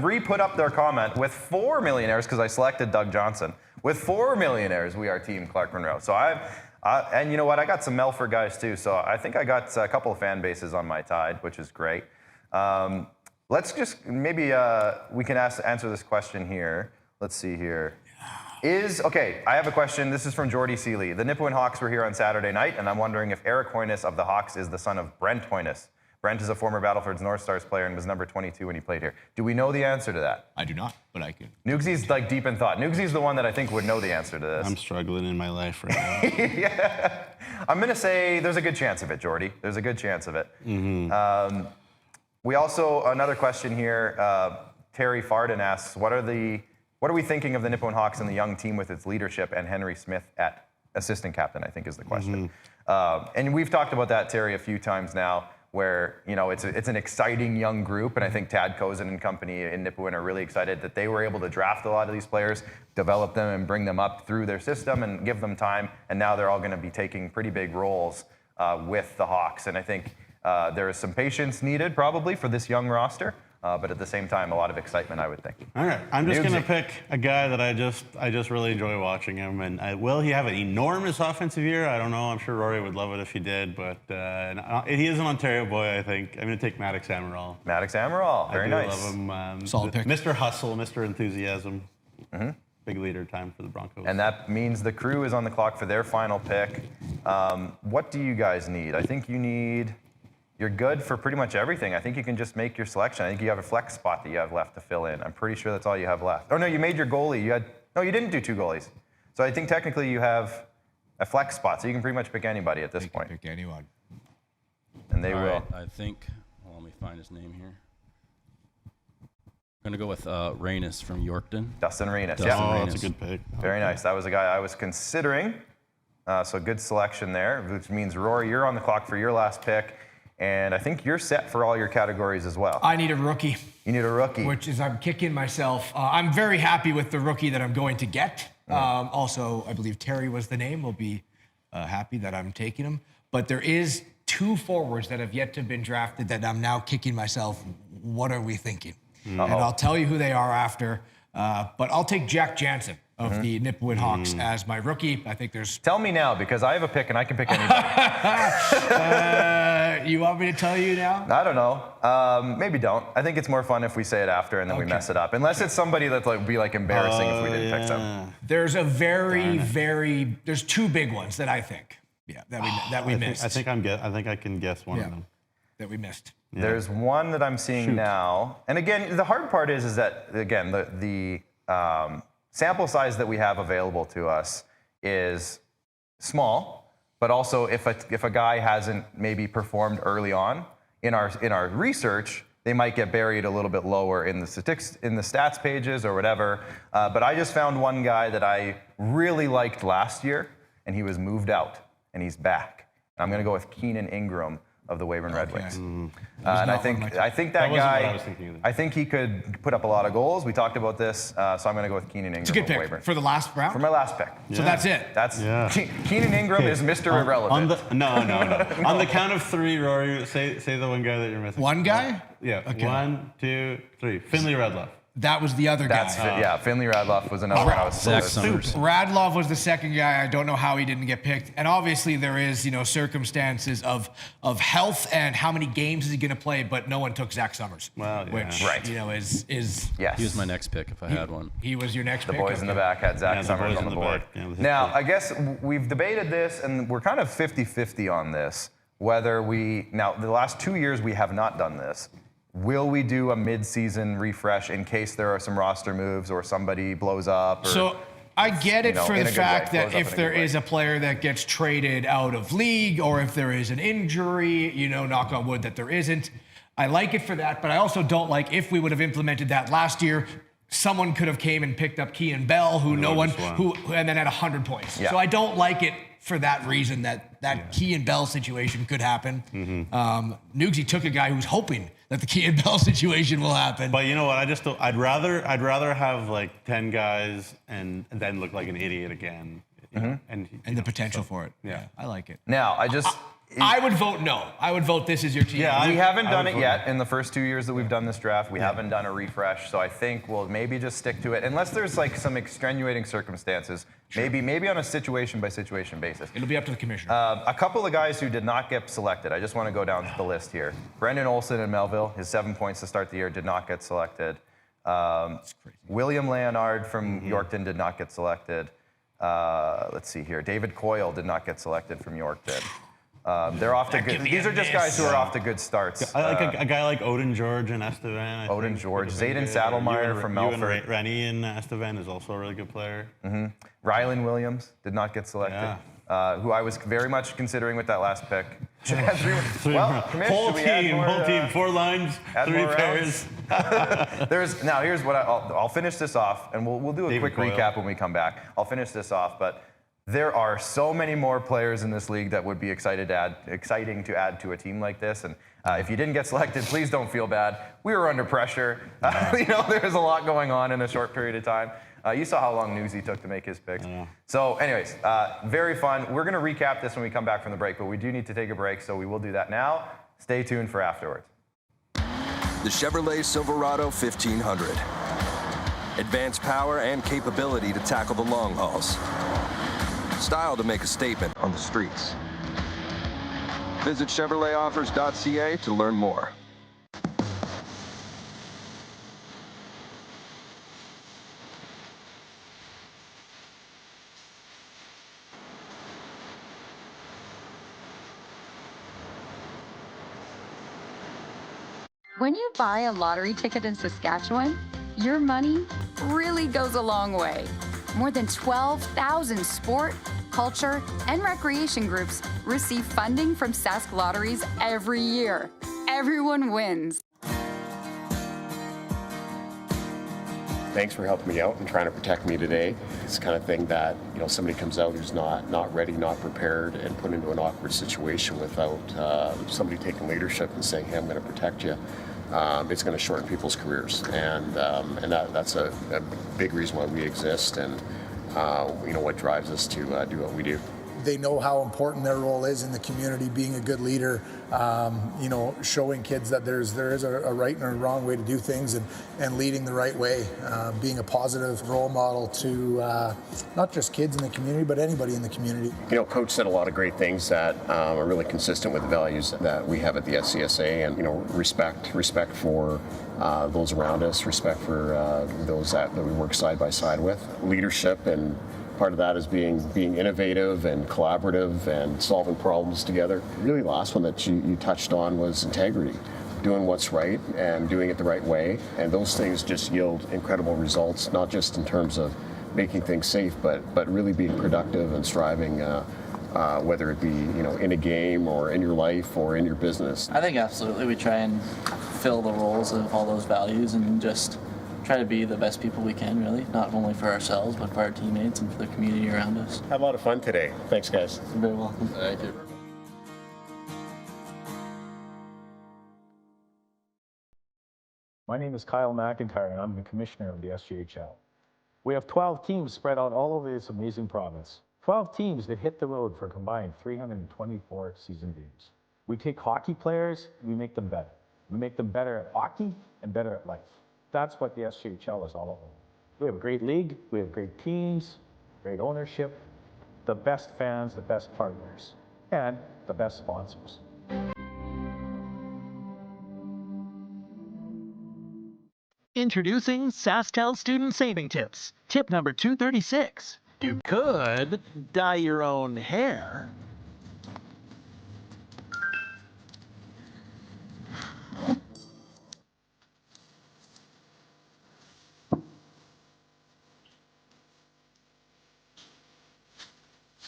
Speaker 1: re-put up their comment with 4 millionaires because I selected Doug Johnson. With 4 millionaires, we are Team Clark Munroe. So and you know what? I got some Melfort guys too. So I think I got a couple of fan bases on my side, which is great. Let's just maybe we can answer this question here. Let's see here. I have a question. This is from Jordy Seeley. The Nipawin Hawks were here on Saturday night, and I'm wondering if Eric Hoynes of the Hawks is the son of Brent Hoynes. Brent is a former Battleford's North Stars player and was number 22 when he played here. Do we know the answer to that?
Speaker 3: I do not, but I can.
Speaker 1: Noogsy's like deep in thought. Noogsy's the one that I think would know the answer to this.
Speaker 2: I'm struggling in my life right now.
Speaker 1: Yeah. I'm going to say there's a good chance of it, Jordy. There's a good chance of it. We also, another question here, Terry Farden asks, what are we thinking of the Nipawin Hawks and the young team with its leadership and Henry Smith at assistant captain, I think is the question. And we've talked about that, Terry, a few times now, where it's an exciting young group, and I think Tad Kozin and company in Nipawin are really excited that they were able to draft a lot of these players, develop them, and bring them up through their system and give them time, and now they're all going to be taking pretty big roles with the Hawks. And I think there is some patience needed probably for this young roster, but at the same time, a lot of excitement, I would think.
Speaker 2: All right, I'm just going to pick a guy that I just really enjoy watching him. And will he have an enormous offensive year? I don't know. I'm sure Rory would love it if he did. But he is an Ontario boy, I think. I'm going to take Maddox Amaral.
Speaker 1: Maddox Amaral, very nice.
Speaker 2: I do love him.
Speaker 3: Solid pick.
Speaker 2: Mr. Hustle, Mr. Enthusiasm. Big leader time for the Broncos.
Speaker 1: And that means the Crew is on the clock for their final pick. What do you guys need? I think you're good for pretty much everything. I think you can just make your selection. I think you have a flex spot that you have left to fill in. I'm pretty sure that's all you have left. Oh no, you made your goalie. No, you didn't do 2 goalies. So I think technically you have a flex spot, so you can pretty much pick anybody at this point.
Speaker 3: Pick anyone.
Speaker 1: And they
Speaker 14: All
Speaker 1: will.
Speaker 14: right, I think, well, let me find his name here. I'm going to go with Reynes from Yorkton.
Speaker 1: Dustin Reynes.
Speaker 14: Dustin
Speaker 1: Yeah,
Speaker 14: Reynes.
Speaker 2: That's a good pick.
Speaker 1: very nice. That was a guy I was considering. So good selection there, which means Rory, you're on the clock for your last pick. And I think you're set for all your categories as well.
Speaker 3: I need a rookie.
Speaker 1: You need a rookie.
Speaker 3: Which is, I'm kicking myself. I'm very happy with the rookie that I'm going to get. Also, I believe Terry was the name. We'll be happy that I'm taking him. But there is 2 forwards that have yet to have been drafted that I'm now kicking myself. What are we thinking? And I'll tell you who they are after. But I'll take Jack Jansen of the Nipawin Hawks as my rookie. I think there's...
Speaker 1: Tell me now, because I have a pick and I can pick anybody.
Speaker 3: You want me to tell you now?
Speaker 1: I don't know. Maybe don't. I think it's more fun if we say it after and then we mess it up. Unless it's somebody that's like be like embarrassing if we didn't pick them.
Speaker 3: There's a there's 2 big ones that I think. Yeah, that we missed.
Speaker 2: I think I can guess one of them.
Speaker 3: That we missed.
Speaker 2: Yeah.
Speaker 1: There's one that I'm seeing now. And again, the hard part is that, again, the sample size that we have available to us is small, but also if a guy hasn't maybe performed early on in our research, they might get buried a little bit lower in the stats pages or whatever. But I just found one guy that I really liked last year, and he was moved out, and he's back. I'm going to go with Keenan Ingram of the Weyburn Red Wings. And I think that guy, I think he could put up a lot of goals. We talked about this, so I'm going to go with Keenan Ingram.
Speaker 3: It's a good pick
Speaker 1: Weyburn.
Speaker 3: for the last round?
Speaker 1: For my last pick.
Speaker 3: So that's it?
Speaker 1: Keenan Ingram is Mr. Irrelevant.
Speaker 2: No. On the count of 3, Rory, say the one guy that you're missing.
Speaker 3: One guy?
Speaker 2: Yeah.
Speaker 3: Okay.
Speaker 2: 1, 2, 3. Finley Redlove.
Speaker 3: That was the other guy.
Speaker 1: Finley Radloff was another one I was
Speaker 14: Zach Summers.
Speaker 3: Radloff was the second guy. I don't know how he didn't get picked. And obviously there is, circumstances of health and how many games is he going to play, but no one took Zach Summers.
Speaker 2: Well, yeah.
Speaker 3: Which, is
Speaker 1: yes.
Speaker 14: He was my next pick if I had one.
Speaker 3: He was your next
Speaker 1: The
Speaker 3: pick?
Speaker 1: boys in the back had Zach Summers on the board. Now, I guess we've debated this, and we're kind of 50-50 on this, whether now, the last 2 years we have not done this. Will we do a mid-season refresh in case there are some roster moves or somebody blows up?
Speaker 3: So I get it for the fact that if there is a player that gets traded out of league or if there is an injury, knock on wood that there isn't. I like it for that, but I also don't like if we would have implemented that last year, someone could have came and picked up Kean Bell, and then had 100 points. Yeah. So I don't like it for that reason that Kean Bell situation could happen. Nugsy took a guy who was hoping that the Kean Bell situation will happen.
Speaker 2: But you know what? I'd rather have like 10 guys and then look like an idiot again. And
Speaker 3: the potential for it. Yeah, I like it.
Speaker 1: Now,
Speaker 3: I would vote no. I would vote this is your team.
Speaker 1: Yeah, we haven't done it yet in the first 2 years that we've done this draft. We haven't done a refresh, so I think we'll maybe just stick to it, unless there's like some extenuating circumstances. Sure. Maybe on a situation by situation basis.
Speaker 3: It'll be up to the commissioner.
Speaker 1: A couple of guys who did not get selected. I just want to go down the list here. Brendan Olsen in Melville, his 7 points to start the year, did not get selected.
Speaker 3: That's crazy.
Speaker 1: William Leonard from Yorkton did not get selected. Let's see here. David Coyle did not get selected from Yorkton. They're off to good. These are just guys who are off to good starts.
Speaker 2: I like a guy like Odin George and Estevan.
Speaker 1: Odin George, Zayden Saddlemeyer from Melfort.
Speaker 2: Rennie and Estevan is also a really good player.
Speaker 1: Rylan Williams did not get selected. Who I was very much considering with that last pick. Should add three. Well,
Speaker 2: whole team, 4 lines, 3 pairs.
Speaker 1: Here's what I'll finish this off, and we'll do a quick recap when we come back. I'll finish this off, but there are so many more players in this league that would be exciting to add to a team like this. And if you didn't get selected, please don't feel bad. We were under pressure. There's a lot going on in a short period of time. You saw how long Neugsy took to make his picks. So anyways, very fun. We're going to recap this when we come back from the break, but we do need to take a break, so we will do that now. Stay tuned for afterwards.
Speaker 5: The Chevrolet Silverado 1500. Advanced power and capability to tackle the long hauls. Style to make a statement on the streets. Visit ChevroletOffers.ca to learn more.
Speaker 15: When you buy a lottery ticket in Saskatchewan, your money really goes a long way. More than 12,000 sport, culture, and recreation groups receive funding from Sask Lotteries every year. Everyone wins.
Speaker 8: Thanks for helping me out and trying to protect me today. It's the kind of thing that, somebody comes out who's not ready, not prepared, and put into an awkward situation without somebody taking leadership and saying, hey, I'm going to protect you. It's going to shorten people's careers, and that's a big reason why we exist, and what drives us to do what we do.
Speaker 16: They know how important their role is in the community, being a good leader, showing kids that there is a right and a wrong way to do things, and leading the right way, being a positive role model to not just kids in the community, but anybody in the community.
Speaker 8: Coach said a lot of great things that are really consistent with the values that we have at the SCSA, and respect for those around us, respect for those that we work side by side with, leadership, and part of that is being innovative and collaborative and solving problems together. Really, the last one that you touched on was integrity, doing what's right and doing it the right way. And those things just yield incredible results, not just in terms of making things safe, but really being productive and striving, whether it be in a game or in your life or in your business.
Speaker 9: I think absolutely we try and fill the roles of all those values and just try to be the best people we can, really, not only for ourselves, but for our teammates and for the community around us.
Speaker 8: Had a lot of fun today. Thanks, guys.
Speaker 9: You're very welcome.
Speaker 8: Thank you.
Speaker 17: My name is Kyle McIntyre, and I'm the commissioner of the SJHL. We have 12 teams spread out all over this amazing province. 12 teams that hit the road for a combined 324 season games. We take hockey players, we make them better. We make them better at hockey and better at life. That's what the SJHL is all about. We have a great league, we have great teams, great ownership, the best fans, the best partners, and the best sponsors.
Speaker 11: Introducing SaskTel Student Saving Tips. Tip number 236. You could dye your own hair.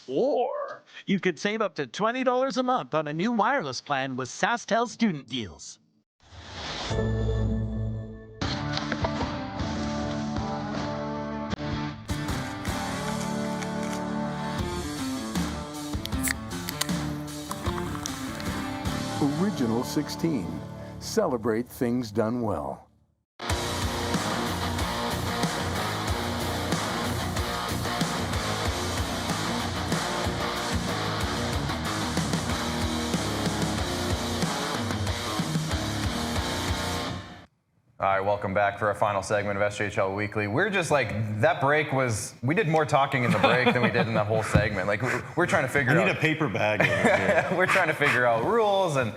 Speaker 11: Or you could save up to $20 a month on a new wireless plan with SaskTel Student Deals.
Speaker 13: Original 16. Celebrate things done well.
Speaker 1: All right, welcome back for our final segment of SJHL Weekly. We're just like, that break was, we did more talking in the break than we did in the whole segment. Like, we're trying to figure out.
Speaker 2: I need a paper bag over here.
Speaker 1: We're trying to figure out rules, and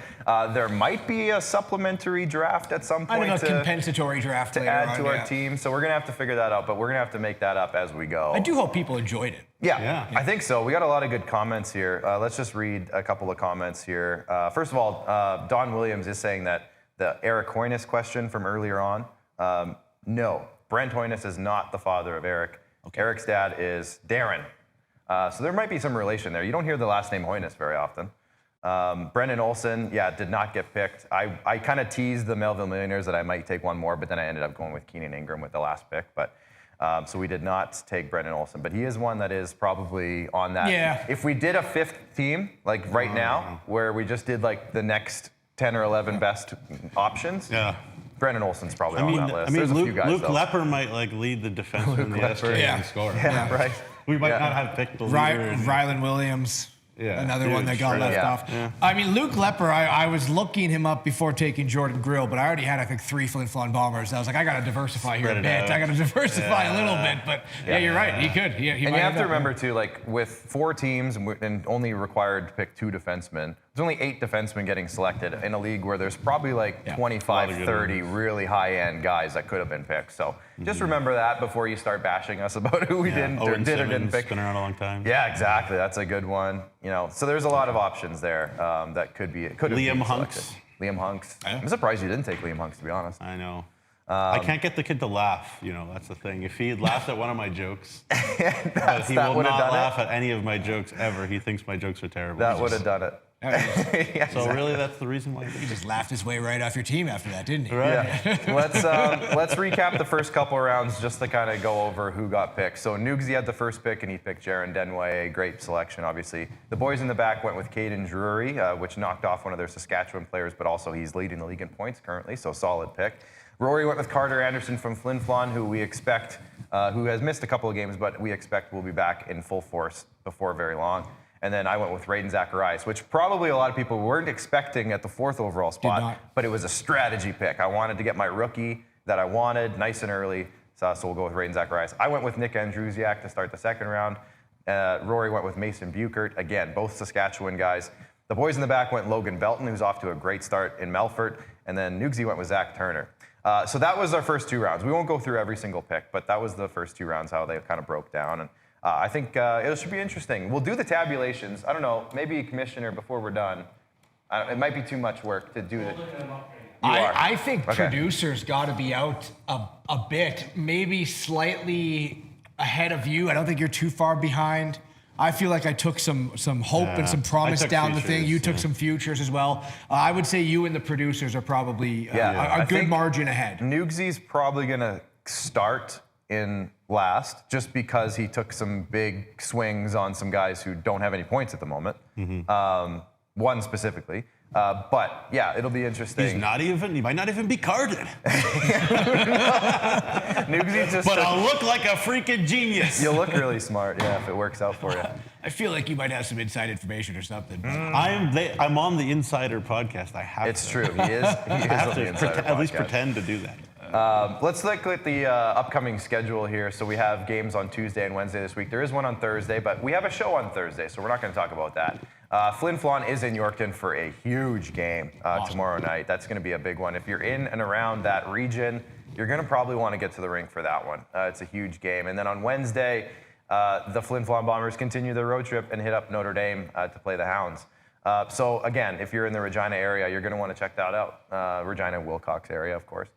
Speaker 1: there might be a supplementary draft at some point.
Speaker 3: I don't know, compensatory draft
Speaker 1: to add to our team. So we're going to have to figure that out, but we're going to have to make that up as we go.
Speaker 3: I do hope people enjoyed it.
Speaker 1: Yeah, I think so. We got a lot of good comments here. Let's just read a couple of comments here. First of all, Don Williams is saying that the Eric Hoynes question from earlier on, no, Brent Hoynes is not the father of Eric. Okay. Eric's dad is Darren. So there might be some relation there. You don't hear the last name Hoynes very often. Brendan Olson, did not get picked. I kind of teased the Melville Millionaires that I might take one more, but then I ended up going with Keenan Ingram with the last pick. But so we did not take Brendan Olson, but he is one that is probably on that.
Speaker 3: Yeah.
Speaker 1: If we did a fifth team, like right now, where we just did like the next 10 or 11 best options, Brendan Olson's probably on that list. There's a few guys,
Speaker 2: Luke
Speaker 1: though.
Speaker 2: Lepper might like lead the defenseman in the SJHL score.
Speaker 1: Yeah, right.
Speaker 2: We might not have picked the leader.
Speaker 3: Rylan Williams. Another one that got
Speaker 2: Huge.
Speaker 3: left off.
Speaker 2: Yeah.
Speaker 3: I mean, Luke Lepper, I was looking him up before taking Jordan Grill, but I already had, I think, 3 Flin Flon bombers. I was like, I got to diversify here a bit. I got to diversify a little bit. But you're right. He could. He
Speaker 1: and you have to remember, too, like with 4 teams and only required to pick 2 defensemen, there's only 8 defensemen getting selected in a league where there's probably like 25, 30 really high-end guys that could have been picked. So just remember that before you start bashing us about who we didn't or did or didn't pick.
Speaker 2: Been around a long time.
Speaker 1: Yeah, exactly. That's a good one. You know, so there's a lot of options there that could be.
Speaker 2: Liam Hunks.
Speaker 1: Liam Hunks. I'm surprised you didn't take Liam Hunks, to be honest.
Speaker 2: I know. I can't get the kid to laugh. You know, that's the thing. If he had laughed at one of my jokes, but he will not laugh at any of my jokes ever. He thinks my jokes are terrible.
Speaker 1: That would have done it.
Speaker 2: So really, that's the reason why
Speaker 3: he just laughed his way right off your team after that, didn't he?
Speaker 1: Right. Yeah. Let's recap the first couple rounds just to kind of go over who got picked. So Neugs had the first pick, and he picked Jaron Denway, a great selection, obviously. The boys in the back went with Caden Drury, which knocked off one of their Saskatchewan players, but also he's leading the league in points currently, so solid pick. Rory went with Carter Anderson from Flin Flon, who we expect, who has missed a couple of games, but we expect will be back in full force before very long. And then I went with Raiden Zacharias, which probably a lot of people weren't expecting at the 4th overall spot, but it was a strategy pick. I wanted to get my rookie that I wanted nice and early, so we'll go with Raiden Zacharias. I went with Nick Andrusiak to start the second round. Rory went with Mason Buchert, again, both Saskatchewan guys. The boys in the back went Logan Belton, who's off to a great start in Melfort, and then Nugsy went with Zach Turner. So that was our first 2 rounds. We won't go through every single pick, but that was the first 2 rounds, how they kind of broke down. And I think it should be interesting. We'll do the tabulations. I don't know, maybe Commissioner, before we're done, it might be too much work to do it.
Speaker 3: I think producers got to be out a bit, maybe slightly ahead of you. I don't think you're too far behind. I feel like I took some hope and some promise down the thing. You took some futures as well. I would say you and the producers are probably a good margin ahead.
Speaker 1: Nugsy's probably going to start in last just because he took some big swings on some guys who don't have any points at the moment. One specifically. But yeah, it'll be interesting.
Speaker 2: He might not even be carded.
Speaker 1: Nugsy just
Speaker 2: but I'll look like a freaking genius.
Speaker 1: You'll look really smart, yeah, if it works out for you.
Speaker 3: I feel like you might have some inside information or something.
Speaker 2: I'm on the Insider podcast. I have
Speaker 1: It's true. He is on the Insider podcast.
Speaker 2: At least pretend to do that.
Speaker 1: Let's look at the upcoming schedule here. So we have games on Tuesday and Wednesday this week. There is one on Thursday, but we have a show on Thursday, so we're not going to talk about that. Flin Flon is in Yorkton for a huge game tomorrow night. That's going to be a big one. If you're in and around that region, you're going to probably want to get to the rink for that one. It's a huge game. And then on Wednesday, the Flin Flon Bombers continue their road trip and hit up Notre Dame to play the Hounds. So again, if you're in the Regina area, you're going to want to check that out. Regina, Wilcox area, of course.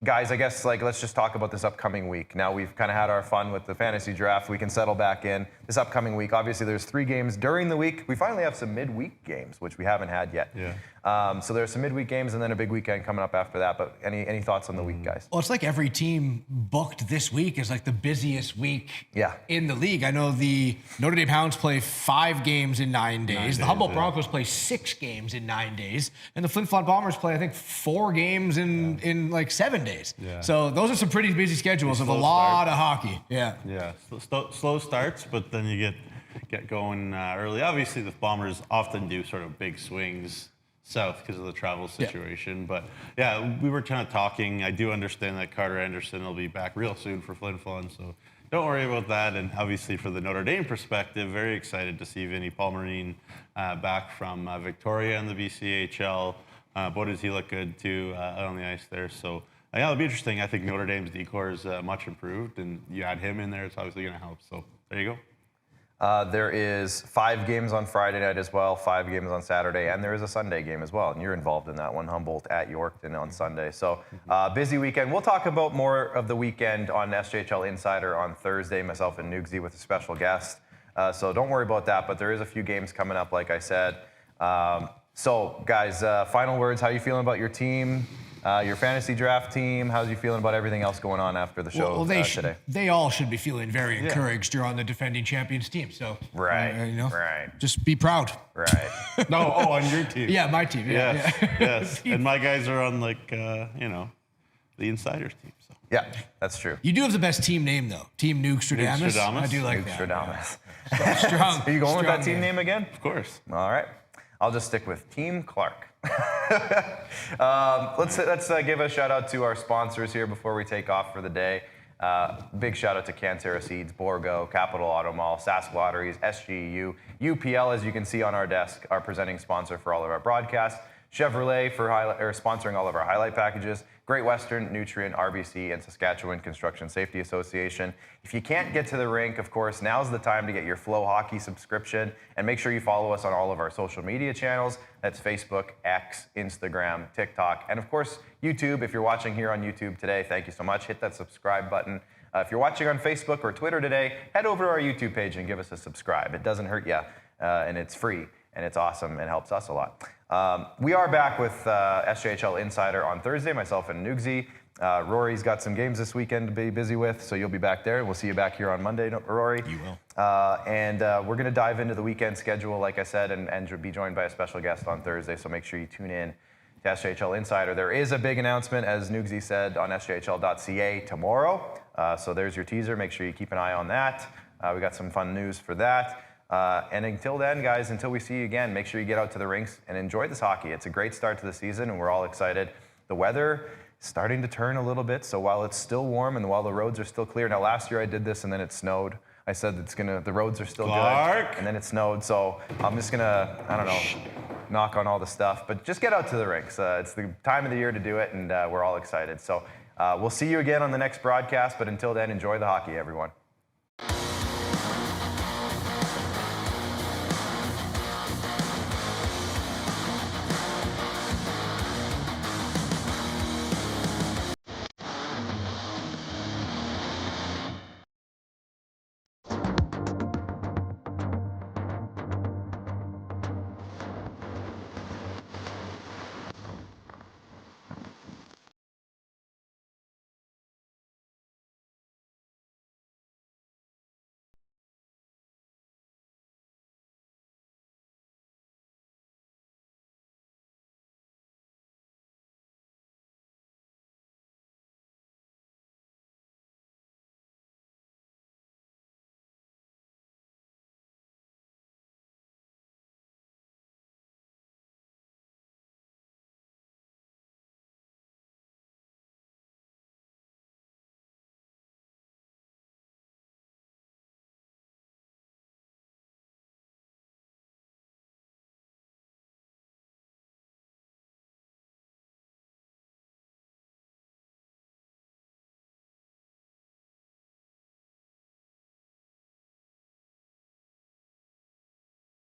Speaker 1: Guys, I guess let's just talk about this upcoming week. Now we've kind of had our fun with the fantasy draft. We can settle back in. This upcoming week, obviously there's 3 games during the week. We finally have some midweek games, which we haven't had yet. So there's some midweek games and then a big weekend coming up after that. But any thoughts on the week, guys?
Speaker 3: Well, it's like every team booked this week is like the busiest week in the league. I know the Notre Dame Hounds play 5 games in 9 days. The Humboldt Broncos play 6 games in 9 days. And the Flin Flon Bombers play, I think, 4 games in like 7 days. So those are some pretty busy schedules of a lot of hockey.
Speaker 2: Slow starts, but then you get going early. Obviously, the Bombers often do sort of big swings south because of the travel situation. But yeah, we were kind of talking. I do understand that Carter Anderson will be back real soon for Flin Flon, so don't worry about that. And obviously for the Notre Dame perspective, very excited to see Vinny Palmerine back from Victoria in the BCHL. Boy, does he look good too out on the ice there. So yeah, it'll be interesting. I think Notre Dame's decor is much improved, and you add him in there, it's obviously going to help. So there you go.
Speaker 1: There is 5 games on Friday night as well, 5 games on Saturday, and there is a Sunday game as well. And you're involved in that one, Humboldt at Yorkton on Sunday. So busy weekend. We'll talk about more of the weekend on SJHL Insider on Thursday, myself and Neugsy with a special guest. So don't worry about that, but there is a few games coming up, like I said. So guys, final words. How are you feeling about your team? Your fantasy draft team, how's you feeling about everything else going on after the show today?
Speaker 3: They all should be feeling very encouraged. You're on the defending champions team, so just be proud.
Speaker 1: Right.
Speaker 2: No, on your team.
Speaker 3: Yeah, my team. Yeah,
Speaker 2: yes. And my guys are on the insiders team. So.
Speaker 1: Yeah, that's true.
Speaker 3: You do have the best team name though, Team Neugs. I do like that.
Speaker 1: Strong. Are you going with that team name again?
Speaker 2: Of course.
Speaker 1: All right. I'll just stick with Team Clark. Let's give a shout out to our sponsors here before we take off for the day. Big shout out to Cantera Seeds, Borgo, Capital Auto Mall, Sask Lotteries, SGU, UPL, as you can see on our desk, our presenting sponsor for all of our broadcasts. Chevrolet for sponsoring all of our highlight packages. Great Western, Nutrient, RBC, and Saskatchewan Construction Safety Association. If you can't get to the rink, of course, now's the time to get your Flow Hockey subscription. And make sure you follow us on all of our social media channels. That's Facebook, X, Instagram, TikTok, and of course, YouTube. If you're watching here on YouTube today, thank you so much. Hit that subscribe button. If you're watching on Facebook or Twitter today, head over to our YouTube page and give us a subscribe. It doesn't hurt you, and it's free, and it's awesome and helps us a lot. We are back with SJHL Insider on Thursday, myself and Neugsy. Rory's got some games this weekend to be busy with, so you'll be back there. We'll see you back here on Monday, Rory.
Speaker 3: You will.
Speaker 1: And we're going to dive into the weekend schedule, like I said, and be joined by a special guest on Thursday, so make sure you tune in to SJHL Insider. There is a big announcement, as Neugsy said, on sjhl.ca tomorrow. So there's your teaser. Make sure you keep an eye on that. We got some fun news for that. And until then, guys, until we see you again, make sure you get out to the rinks and enjoy this hockey. It's a great start to the season, and we're all excited. The weather is starting to turn a little bit, so while it's still warm and while the roads are still clear. Now, last year I did this, and then it snowed. I said the roads are still good, and then it snowed. So I'm just gonna, knock on all the stuff, but just get out to the rinks. It's the time of the year to do it, and we're all excited. So we'll see you again on the next broadcast, but until then, enjoy the hockey, everyone.